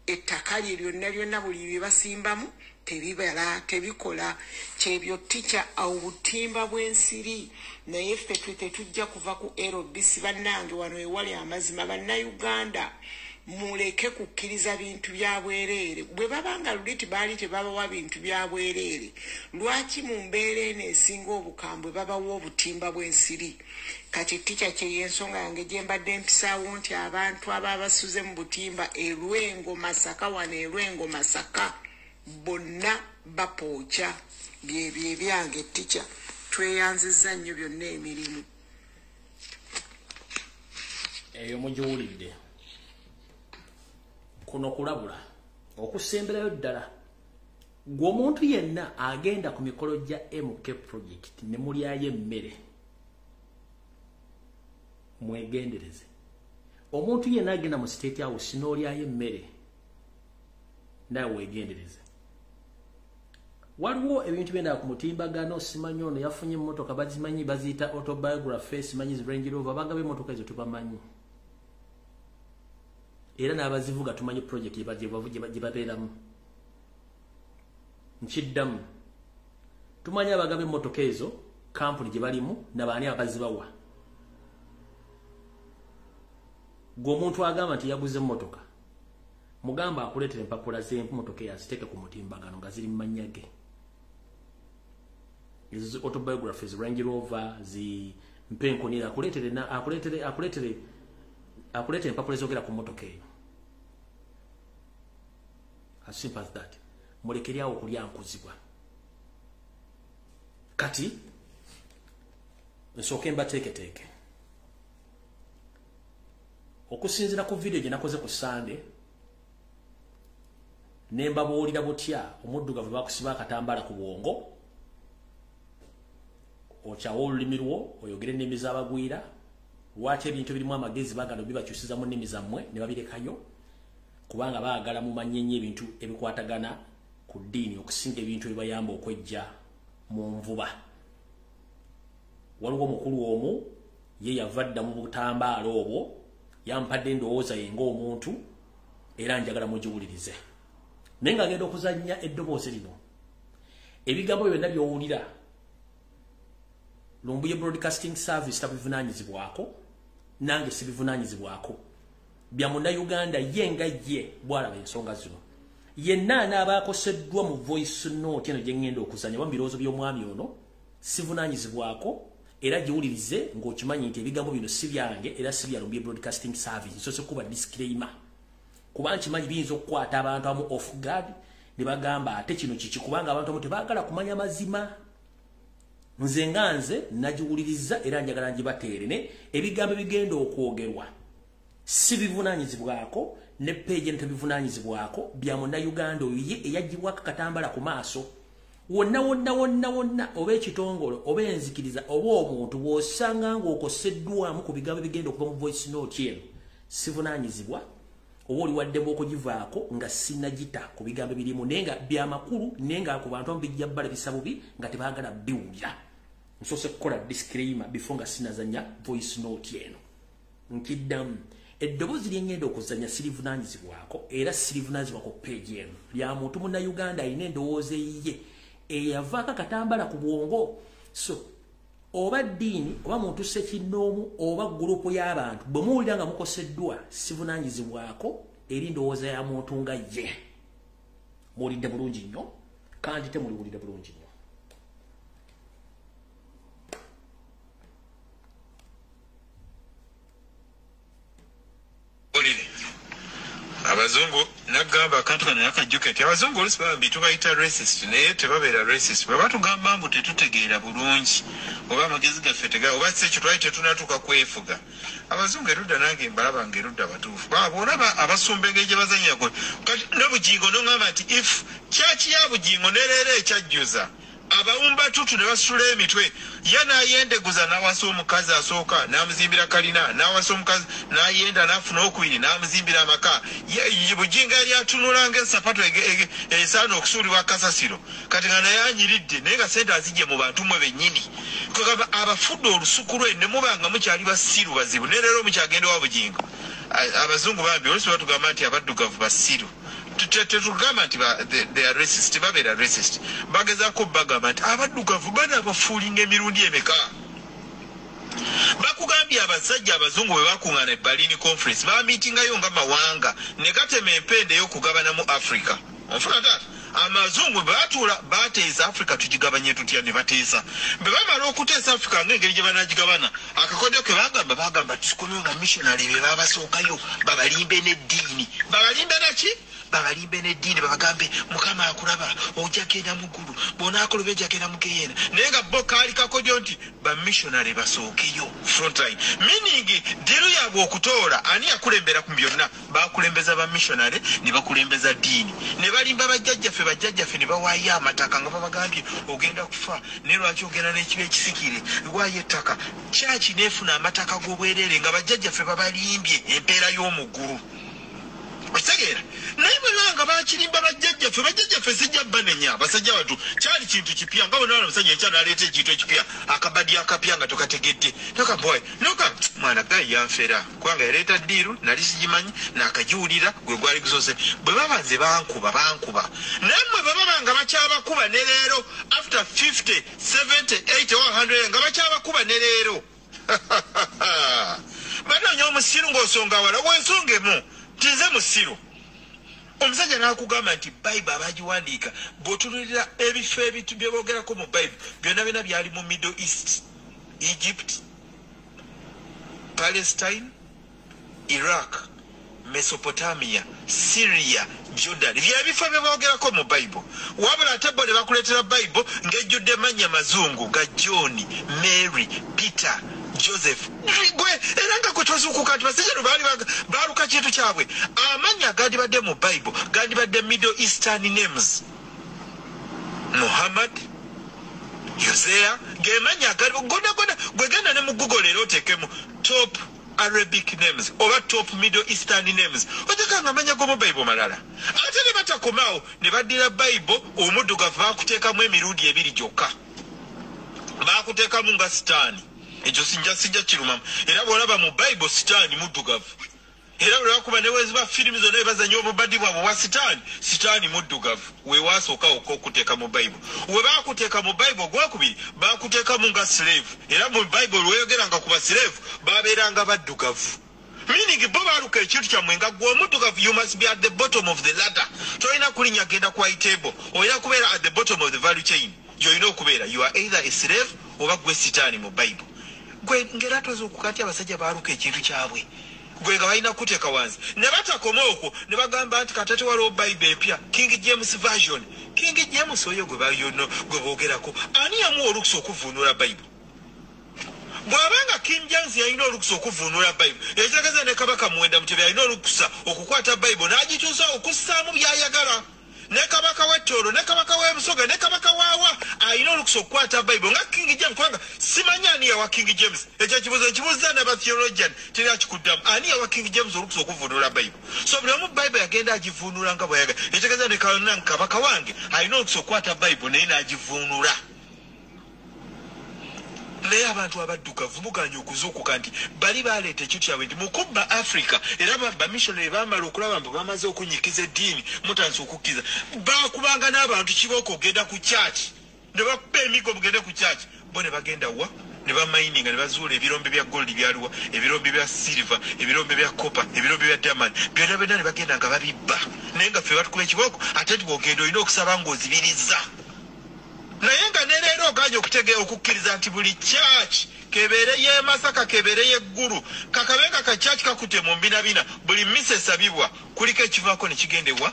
ettaka lye lyonna buli bye basimbamu tebibala tebikola kyebyo tikya obutimba bw'ensiri naye ffe tetujja kuva ku LBC bannange wano ewali amazima bannayuganda muleke kukkiriza bintu bya bwereere bwe babanga luliti baali tebabawa bintu bya bwereere lwaki mu mbeera eno esinga obukambwe babawa obutimba bw'ensiri kati tica kye yensonga yange gye mbadde mpisaawo nti abantu ababasuze mu butimba Lwengo Masaka wane Lwengo Masaka bonna bapooca byebyo ebyange tica tweyanziza nnyo byonna emirimu
eyo mugiwulidde kuno kulabula okusemberayo ddala gwe omuntu yenna agenda ku mikolo gya MK project ne mulyayo emmere mwegendereze omuntu yenna agenda mu state house n'olyayo emmere nawe weegendereze waliwo ebintu byenda ku mutimbagano simanyi ono yafunye emmotoka bazimanyi baziyita autobiography simanyi Range Rover bagaba emmotoka ezo tubamanyi era n'abazivuga tumanyi project gye babeeramu nkiddamu tumanyi abagaba emmotoka ezo kampuni gye balimu nabaani abazibawa gwe omuntu agamba nti yaguze emmotoka mugamba akuleetera empapula z'emmotoka yaziteeke ku mutimbagano nga ziri mu mannya ge izo autobiographies Range Rover zi mpenkonira akuleetere empapula ezogera ku mmotoka eyo as simple as that mulekeryawo okulya nkuzibwa kati nsooke mbateeketeeke okusinziira ku video gye nakoze ku Sunday ne mbabuulira butya omuddugavu bakusiba akatambala ku bwongo okyawo olulimi lwo oyogere ennimi z'abagwira lwaki ebintu birimu amagezi bagano bibakyusiza mu nnimi zammwe ne babirekayo kubanga baagala mumanye ebintu ebikwatagana ku ddiini okusinga ebintu ebibayamba okwejja mu nvuba waliwo omukulu omu ye yavadda mu butambaala obwo yampadde endowooza ye ng'omuntu era njagala mugiwulirize naye nga agenda okuzannya eddoboozi lino ebigambo byonna by'owulira Lumbuye Broadcasting Service tabivunaanyizibwako nange sibivunaanyizibwako bya munnayuganda ye nga ye bwalaba ensonga zino yenna anaabakoseddwa mu voice note eno gye ŋŋenda okuzannya oba mu birowoozo by'omwami ono sivunaanyizibwako era giwulirize ng'okimanyi nti ebigambo bino si byange era si bya Lumbuye Broadcasting Service nsoose kuba disclaimer kuba nkimanyi biyinza okukwata abantu amu off guard ne bagamba ate kino kiki kubanga abantu amu tebaagala kumanya mazima nze nga nze nagiwuliriza era njagala ngibateerene ebigambo bigenda okwogerwa si bivunaanyizibwako ne page tebivunaanyizibwako bya munnayuganda oyo ye eyagibwako akatambala ku maaso wonna oba ekitongole oba enzikiriza oba omuntu bw'osanga ng'okoseddwamu ku bigambo bigenda okuva mu voice note eno sivunaanyizibwa oba oli waddemu okugivaako nga sinagita ku bigambo birimu naye nga byamakulu naye nga ku bantu amu bijja bbala bisa bubi nga tebaagala biwulira nsoose kukola disclaimer before nga sinazanya voice note eno nkiddamu eddoboozi lyeŋŋenda okuzanya sirivunaanyizibwako era sirivunaanyizibwako page eno lya muntu munnayuganda alina endowooza eyiye eyavaako akatambala ku bwongo so oba ddiini oba muntu sekinnoomu oba gurupu y'abantu bwe muwulira nga mukoseddwa sivunaanyizibwako eri ndowooza ya muntu nga ye muwulidde bulungi nnyo kandi temuliwulidde bulungi nnyo
abazungu nagamba akantu kano yakajjuka nti abazungu olusi bambi tubayita racist naye tebabeera racist bwe batugamba mbu tetutegeera bulungi oba amagezi gaffe oba si ekyo twali tetunatuuka kwefuga abazungu erudda nange mbalaba nga erudda batuufu bwolaba abasumba engeri gye bazanyako kati n'obugingo noŋŋamba nti if kyaki ya bugingo nereera ekyajjuza abawumba tutu ne basitula emitwe ye n'ayendeguza n'awasa omukazi asooka n'amuzimbira kalina n'awasa omukazi n'ayenda n'afuna okubiri n'amuzimbira amaka bugingo yali atunula ng'esapatu esaana okusuulibwa kasasiro kati nga naye anyiridde naye nga sente azijje mu bantu mwe bennyini kwegamba abafudde olusuku lwe ne mubanga mukyali basiru bazibu ne leero mukyagenda wa bugingo abazungu bambi olusi batugamba nti abaddugavu basiru tetugamba nti they are racist babeera racist bagezaako bagamba nti abaddugavu bana abafuulinga emirundi emeka bakugambye abasajja abazungu bwe bakungana Berlin conference bamitingayo nga mawanga ne gatema empende y'okugabana mu Africa onfuna tata amazungu batula bateesa Africa tugigabanye tutya ne bateesa bwe bamala okuteesa Africa ng'engeri gye banagigabana akakodyo ke bagamba tusikomyo nga missionary be babasookayo babalimbe n'eddiini babalimbe naki babalimbe n'eddiini babagambe mukama akulaba ojja genda mu ggulu bw'onaakola ojja genda mu geyeena naye nga bo kaali kakodyo nti bamissionary basookeyo frontline meaning diru yaabwe okutoola ani yakulembera ku byonna bakulembeza bamissionary ne bakulembeza ddiini ne balimba bajjajjaffe ne bawaayo amataka nga babagambye ogenda kufa ne lwaki ogenda n'ekiba ekisikire lwayo ettaka kyaki neefuna amataka g'obwereere nga bajjajjaffe babalimbye empeera y'omuggulu otegeera naye bwe banga bakirimba bajjajjaffe sijja banenya basajja batu kyali kintu kipya nga bonna abasajja ekyana aleeta ekintu ekipya akabadi akapya nga tokategedde noka mwana gayi yanfera kubanga yaleeta ddiiru nali sigimanyi nakagiwulira gwe gwali gusose bwe babanze bankuba nammwe bwe babanga bakyabakuba ne leero after 50 70 80 or 100 nga bakyabakuba ne leero banoonya omusiru ng'osonga wala wensongemu tinze musiru omusajja n'akugamba nti Bible abagiwandiika bw'otunulira ebifo ebitu bye boogerako mu Bible byonna byali mu Middle East, Egypt, Palestine, Iraq, Mesopotamia, Syria, Jordan byebifo bye boogerako mu Bible wabula ate bo ne bakuleetera Bible ng'ejjudde mannya mazungu ga John, Mary, Peter, Joseph gwe era nga kwe twazuukuka nti basajja baali baaluka kintu kyabwe amannya gandibadde mu Bible gandibadde Middle Eastern names Muhammad, Hosea gemanya gonna gwe genda ne mu Google era oteekemu top Arabic names oba top Middle Eastern names otekanga amanya go mu Bible malala ate ne batakomaawo ne baddira Bible omuddugavu baakuteekamu emirundi ebiri gyokka baakuteekamu nga sitaani ekyo sijja kirumamu era bw'olaba mu Bible sitaani muddugavu era bwe bakuba ne weziba firimu zonna ebazanya obubadi bwabwe bwa sitaani muddugavu we wasooka okuteeka mu Bible we baakuteeka mu Bible gwakubiri baakuteekamu nga slave era mu Bible lweyogeranga ku baslave baabeeranga baddugavu meaning bo baaluka ekintu kyammwe nga gwe omuddugavu you must be at the bottom of the ladder tolina kulinnya genda ku table olina kubeera at the bottom of the value chain gyolina okubeera you are either a slave oba gwe sitaani mu Bible gwe ngera twazuukuka abasajja baaluka ekintu kyabwe gwe nga balina kuteeka wansi ne batakoma okwo ne bagamba nti katate waliwo Bible empya King James version King James oyo gwe boogerako ani yamuwa olukusa okuvuunula Bible bw'abanga King James yalina olukusa okuvuunula Bible ekitegeeza ne kabaka Muwenda Mutebi yalina olukusa okukwata Bible n'agituusa okussaamu by'ayagala ne kabaka w'Ettoolo ne kabaka w'Ebusoga ne kabaka waawa alina olukusa okukwata Bible nga King James kubanga simanyi ani yawa King James ekyo kibuuzo nkibuuza n'abatheologian teryakikuddamu ani yawa King James olukusa okuvuunula Bible so buli omu Bible yagenda agivuunula nga bw'ayagala ekitegeeza ne kabaka wange alina olukusa okukwata Bible naye n'agivuunula naye abantu abaddugavu muganya okuzuukuka nti bali baleeta ekintu kyabwe nti mukubba Africa era bamissionary baamala okulaba mbu bamaze okunyikiza eddiini mutandise okukkiriza baakubanga n'abantu kibooko ogenda ku church ne bakuba emigo mugende ku church bo ne bagenda wa ne bamayininga ne bazuula ebirombe bya gold byaliwa ebirombe bya silver ebirombe bya copper ebirombe bya diamond byonna ne bagenda nga babibba naye nga ffe batukuba ekibooko ate tibwogenda olina okusaba ng'ozibiriza naye nga neleero oganya okutegeera okukkiriza nti buli church kebeere ye Masaka kebeere ye Ggulu kakabenga ka church kakute mu mbinabina buli mise esabibwa kuliko ekivaako ne kigendewa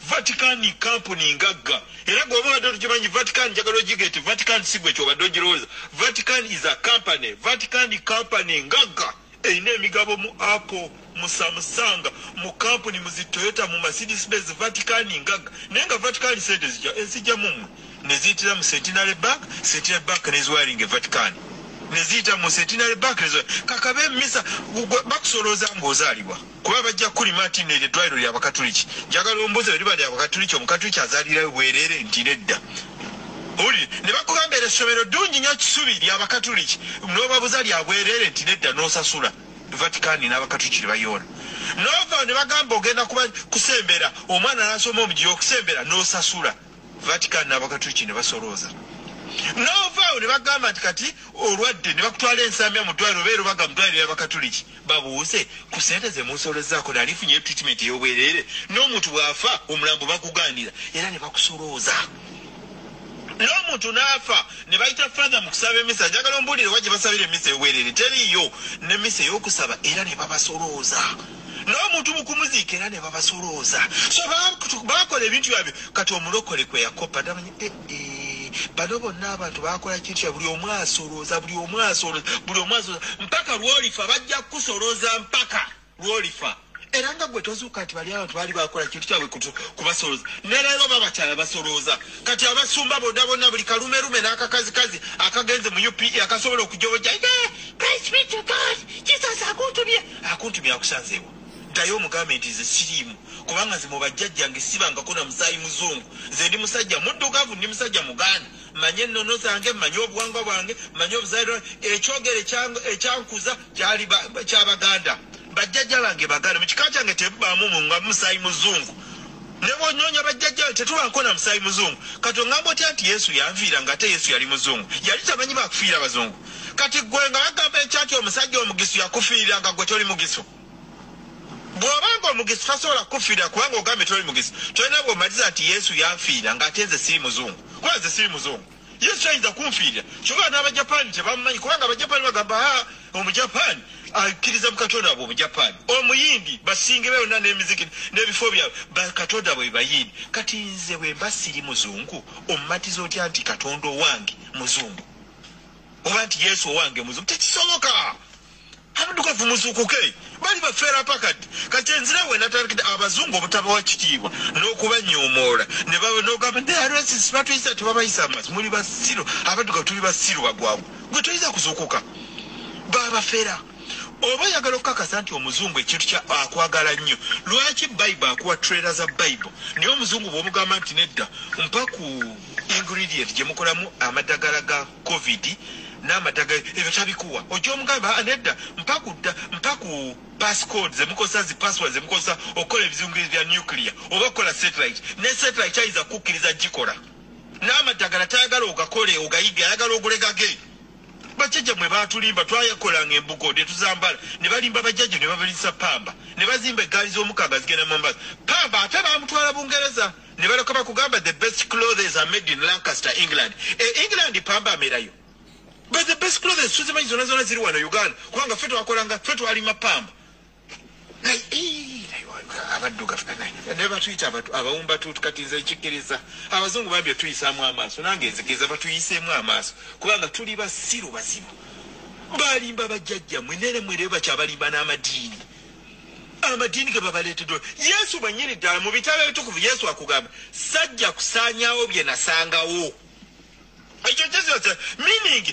Vatican company ngagga era gwoba obadde tukimanyi Vatican njagala ogigete Vatican sigwe kyobadde ogirowooza Vatican is a company Vatican company ngagga erina emigabo mu Apple mu Samsung mu company mu Toyota mu Mercedes Benz Vatican ngagga naye nga Vatican sente ezijja mumwe neziyitira mu Centenary Bank nezwalinga Vatican neziyita mu Centenary Bank kakabe emisa bakusolooza ng'ozaalibwa kuba bajja kuli Martin eddwaliro ly'Abakatuliki njagala ombuuza bwe liba ly'Abakatuliki omukatuliki azaalirayo bwereere nti nedda owulire ne bakugamba essomero ddungi nnyo kisubi ly'Abakatuliki n'obabuza lya bwereere nti nedda n'osasula Vatican n'Abakatuliki ne bayoona n'ova ne bagamba ogenda kusembera omwana n'asoma omugiye okusembera n'osasula Vatican n'Abakatuliki ne basolooza Nova ne bagamba nti kati olwadde ne bakutwala ensamya mu ddwaliro beero baga mu ddwaliro y'Abakatuliki babuuze ku ssente ze musolezaako nalifunye treatment ey'obwereere n'omuntu bw'afa omulambo bakugaanira era ne bakusolooza n'omuntu n'afa ne bayita father mu kusaba emisa njagala ombuulire wajje basabira emisa ey'obwereere teriiyo n'emisa ey'okusaba era ne babasolooza n'omuntu mu kumuziika era ne babasolooza so baakola ebintu byabyo kati omulokole kwe yakopa namanyi bano bonna abantu bakola kintu kya buli omu asolooza mpaka lwolifa bajja kusolooza mpaka lwolifa era nga gwe tozuuka nti bali abantu baali bakola kintu kyabwe kubasolooza ne leero babakyala basolooza kati abasumba bonna bonna buli kalumerume n'akakazikazi akagenze mu UPE akasobola okujobojja praise be to God Jesus akuntumye akusanzeewo ddayo omugambe nti ze siriimu kubanga nze mu bajjajjange sibangako na musaayi muzungu nze ndi musajja muddugavu ndi musajja muganda manye ennono zange manye obuwangwa bwange manye obuzairwa ekyogere ekyankuza kyabaganda bajjajja bange baganda mu kika kyange tebubaamu nga musaayi muzungu ne bw'onnoonya bajjajja tetubanko na musaayi muzungu kati oŋŋamba otya nti yesu yanviira ng'ate yesu yali muzungu yali tamanyi bakufiira bazungu kati gwe nga bagamba ekyati omusajja omugisu yakufiirira nga gwe toli mugisu bw'obanga omugisu tasobola kufiira kubanga ogambe toli mugisu tolina bw'omaliza nti yesu yanfiira ng'ate nze siri muzungu kuba nze siri muzungu yesu tayinza kunfiirira kyokka n'abajapaani tebamumanyi kubanga abajapaani bagamba omujapaani akkiriza mu katonda bwe omujapaani omuyindi basinge be yonna n'emiziki n'ebifo byabwe bakatonda bwe bayindi kati nze bwe mba siri muzungu omumatiza otya nti katonda owange muzungu oba nti yesu owange muzungu tekisoboka abadukavu muzuukuke bali bafeera pakati kati enzira we natandikidde abazungu obutabawa kitiibwa n'okubanyoomoola ne n'ogamba ndearesi batuyisa tebabayisa amaaso muli basiru abaddukavu tuli basiru bagwamu gwe toyinza kuzuukuka babafeera oba yagala okukakasa nti omuzungu ekintu kya akwagala nnyo lwaki bayibuli akuwa trailer za bayibuli naye omuzungu bw'omugamba nti nedda mpa ku ingredient gye mukolamu amadagala ga covid n'amadagala ebyo tabikuwa ojja omugamba nedda mpa ku passcode zemukosa zipassword zemukosa okukola ebizungirizi bya nuclear oba okukola satellite ne satellite ayinza kukkiriza gikola n'amadagala tayagala ogakole ogayige ayagala ogulegage bajjajja mwe baatulimba twayakolanga embugo ne tuzambala ne balimba bajjajja ne babalisa pamba ne bazimba eggaali z'omukaaga zigenda mu Mombasa pamba ate baamutwala Bungereza ne baleka bakugamba the best clothes are made in Lancaster England England pamba amerayo but the best clothes tuzimanyi zonna ziri wano Uganda kubanga ffe twakolanga ffe twalima pamba abaddugavu ne batuyita abawumba tukatinza ekikkiriza abazungu bambye tuyisaamu amaaso nange nzikiriza batuyiseemu amaaso kubanga tuli basiru bazibu balimba bajjajjammwe nere mwere bakyabalimba n'amadiini amadiini ge babaleeteddwa yesu mwennyini ddala mu bitabo ebitukuvu yesu akugamba sajja kusaanyaawo bye nasangawo meaning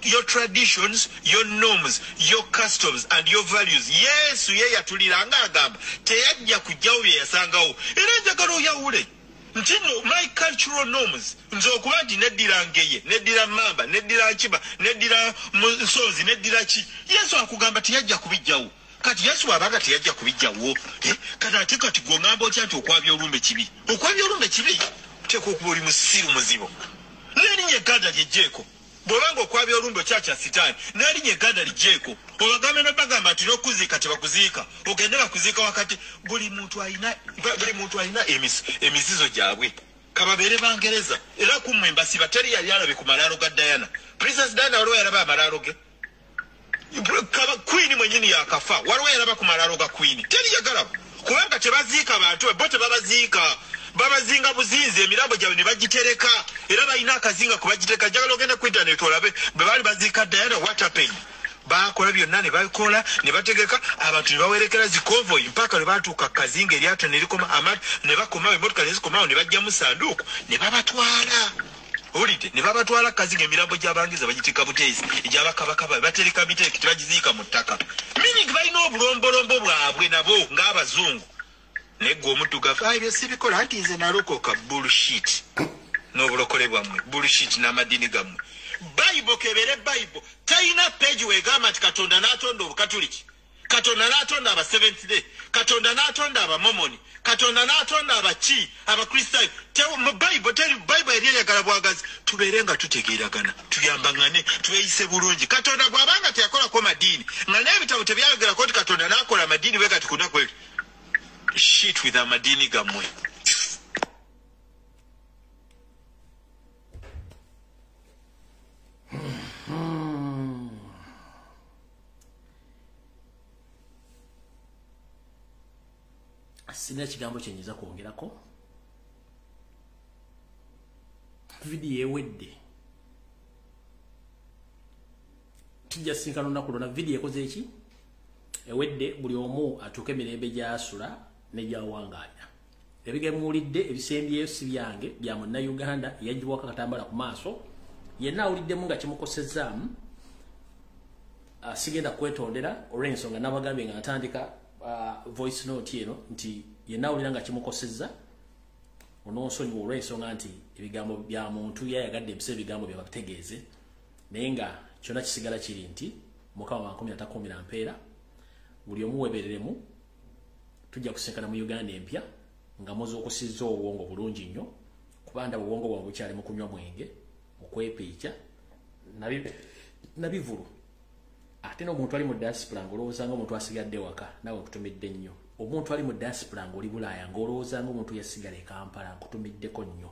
your traditions, your norms, your customs and your values. Yes, ye yatuliranga agamba teyajja kujjawo bye yasangawo era njagala oyawule ntino my cultural norms nze okuba nti neddira ngeye neddira mamba neddira nkiba neddira nsonzi neddira ki yesu akugamba teyajja kubijjawo kati yesu abanga teyajja kubijjawo kati ate kati gongamba otya nti okwabya olumbe kibi teeka okuba oli musiru muzibo n'erinnya egganda lyejjeeko bw'obanga okwabya olumbe okyakya sitaani n'erinnya egganda lijjeeko obagambe nebagamba nti n'okuziika tebakuziika ogende bakuziika wakati buli muntu alina emizizo gyabwe kababeere Bangereza era kummwe mbasiba teri yali alabe ku malaalo ga Diana Princess Diana waliwo yalaba amalaalo ge Queen mwennyini yakafa waliwo yalaba ku malaalo ga Queen teri yagalabo kubanga tebaziika bantu bo tebabaziika babazinga buzinzi emirambo gyabwe ne bagitereka era balina akazinga kubagitereka njagala ogenda ku internet olabe bwe baali baziika Diana what happened bakola byonna ne babikola ne bategeka abantu ne bawerekera zikonvoyi mpaka lwe batuuka kazinga eryata ne likoma amatu ne bakomawo emmotoka ne zikomawo ne bajja mu sanduuku ne babatwala olide ne babatwala kazinga emirambo gy'abangiza bagitika buteezi egyabakabaka batereka miteeki tebagiziika mu ttaka meaning balina obulombolombo bwabwe nabo ng'abazungu negwe omuddugavu ebyo sibikola anti nze nalokoka bullshit n'obulokole bwammwe bullshit n'amadiini gammwe bayibuli kebere bayibuli talina peegi weegamba nti katonda n'atonda obukatuliki katonda n'atonda aba Seventh Day katonda n'atonda abamomoni Katonda n'atonda abaki abakristaayo mu Bible eryeyagala bwagazi tubeere nga tutegeeragana tuyambangane tweyise bulungi. Katonda bw'abanga teyakolako madiini nga n'ebitabo tebyayogerako nti Katonda n'akola madiini bwe kati kuna kweli shit with amadiini gammwe.
Sina kigambo kyenyiza kwongerako. Video ewedde tujja sinkana olunaku lwonna. Video ekoze eki ewedde buli omu atuuke emirembe gy'asula ne gy'awangaanya. Ebigemuwulidde ebisembyeyo si byange bya Munnayuganda eyagibwako akatambala ku maaso yenna awuliddemu nga kimukosezzaamu. Sigenda kwetondera olw'ensonga nabagambye nga natandika voice note eno nti yenna awulira nga kimukosezza onoonsonyiwa olw'ensonga nti ebigambo bya muntu yayagadde empisa ebigambo bye bategeeze naye nga kyonna kisigala kiri nti Mukama wa 10 atakuumira mpeera buli omu weebereremu. Tujja kusenkana mu Uganda empya nga muze okusizza obwongo bulungi nnyo kubanda obwongo bwabwe bukyali mu kunywa mwenge okwepiica nabivulu. Ate n'omuntu ali mu diaspora ng'olowooza ng'omuntu asigadde waka nawe nkutumidde nnyo. Omuntu ali mu diaspora ng'oli Bulaaya ng'olowooza ng'omuntu yasigala e Kampala nkutumiddeko nnyo.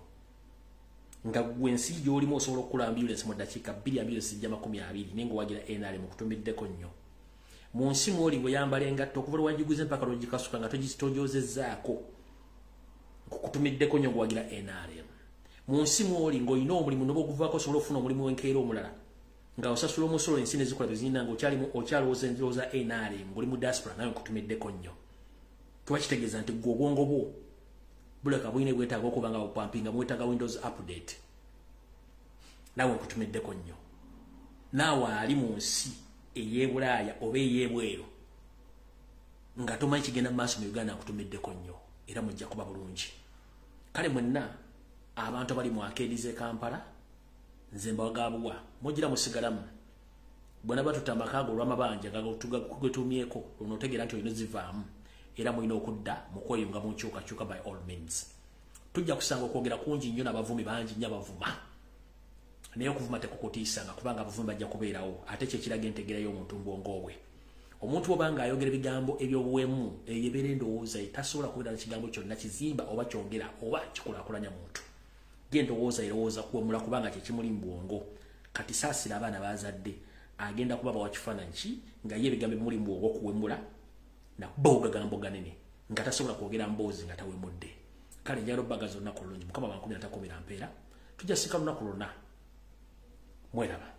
Nga gwe ensi gy'olimu osobola okukula ambulance mu ddakiika 2:20 naye ng'owagira NRM nkutumiddeko nnyo. Mu nsi mw'oli ng'oyambala engatto okuva lwe wagiguze mpaka lw'ogikasuka nga togyozezzaako nkutumiddeko nnyo ng'owagira NRM. Mu nsi mw'oli ng'olina omulimu n'oba oguvaako osobola okufuna omulimu w'enkeera omulala nga osasula omusolo ensi ne zikola bezina nga okyalowooza endowooza NRM ng'oli mu diaspora nawe nkutumiddeko nnyo. Kuba kitegeeza nti gwe obwongo bwo buleka bwine bwetaaga okuba nga bupampinga mwetaaga Windows update nawe nkutumiddeko nnyo. Naawe ali mu nsi ey'e Bulaaya oba ey'ebweru nga tomanyi kigenda mu maaso mu Uganda nkutumiddeko nnyo era mujja kuba bulungi. Kale mwenna abantu abali mu arcade z'e Kampala nze mbawagabuwa mugira musigalamu bwana batuta amakago olw'amabanja gwetumyeko onotegeera nti olina zivaamu era mulina okudda mu kweyunga mu nkyukakyuka by all means. Tujja kusanga okwogera kungi nnyo n'abavumi bangi nnyo abavuma naye okuvuma tekukutiisanga kubanga abavumi bajja kubeerawo ate kyekiraga entegera y'omuntu mbwongo bwe. Omuntu obanga ayogera ebigambo eby'obuwemu eyebeera endowooza ye tasobola kubeera n'ekigambo kyonna kizimba oba kyongera oba kikulaakulanya muntu. Gendowooza erowooza kuwemula kubanga kyekimuli mu bwongo. Kati saasira abaana bazadde agenda kuba bawa kifaananyi ki nga ye ebigambo ebimuli mu bwongo okuwemula na bogagambo ganene nga tasobola kwogera mboozi nga tawemudde. Kale njagala obbagaza olunaku olulungi. Mukama wa 10 atakuumira mpeera. Tujja sika lunaku lwonna. Mweraba.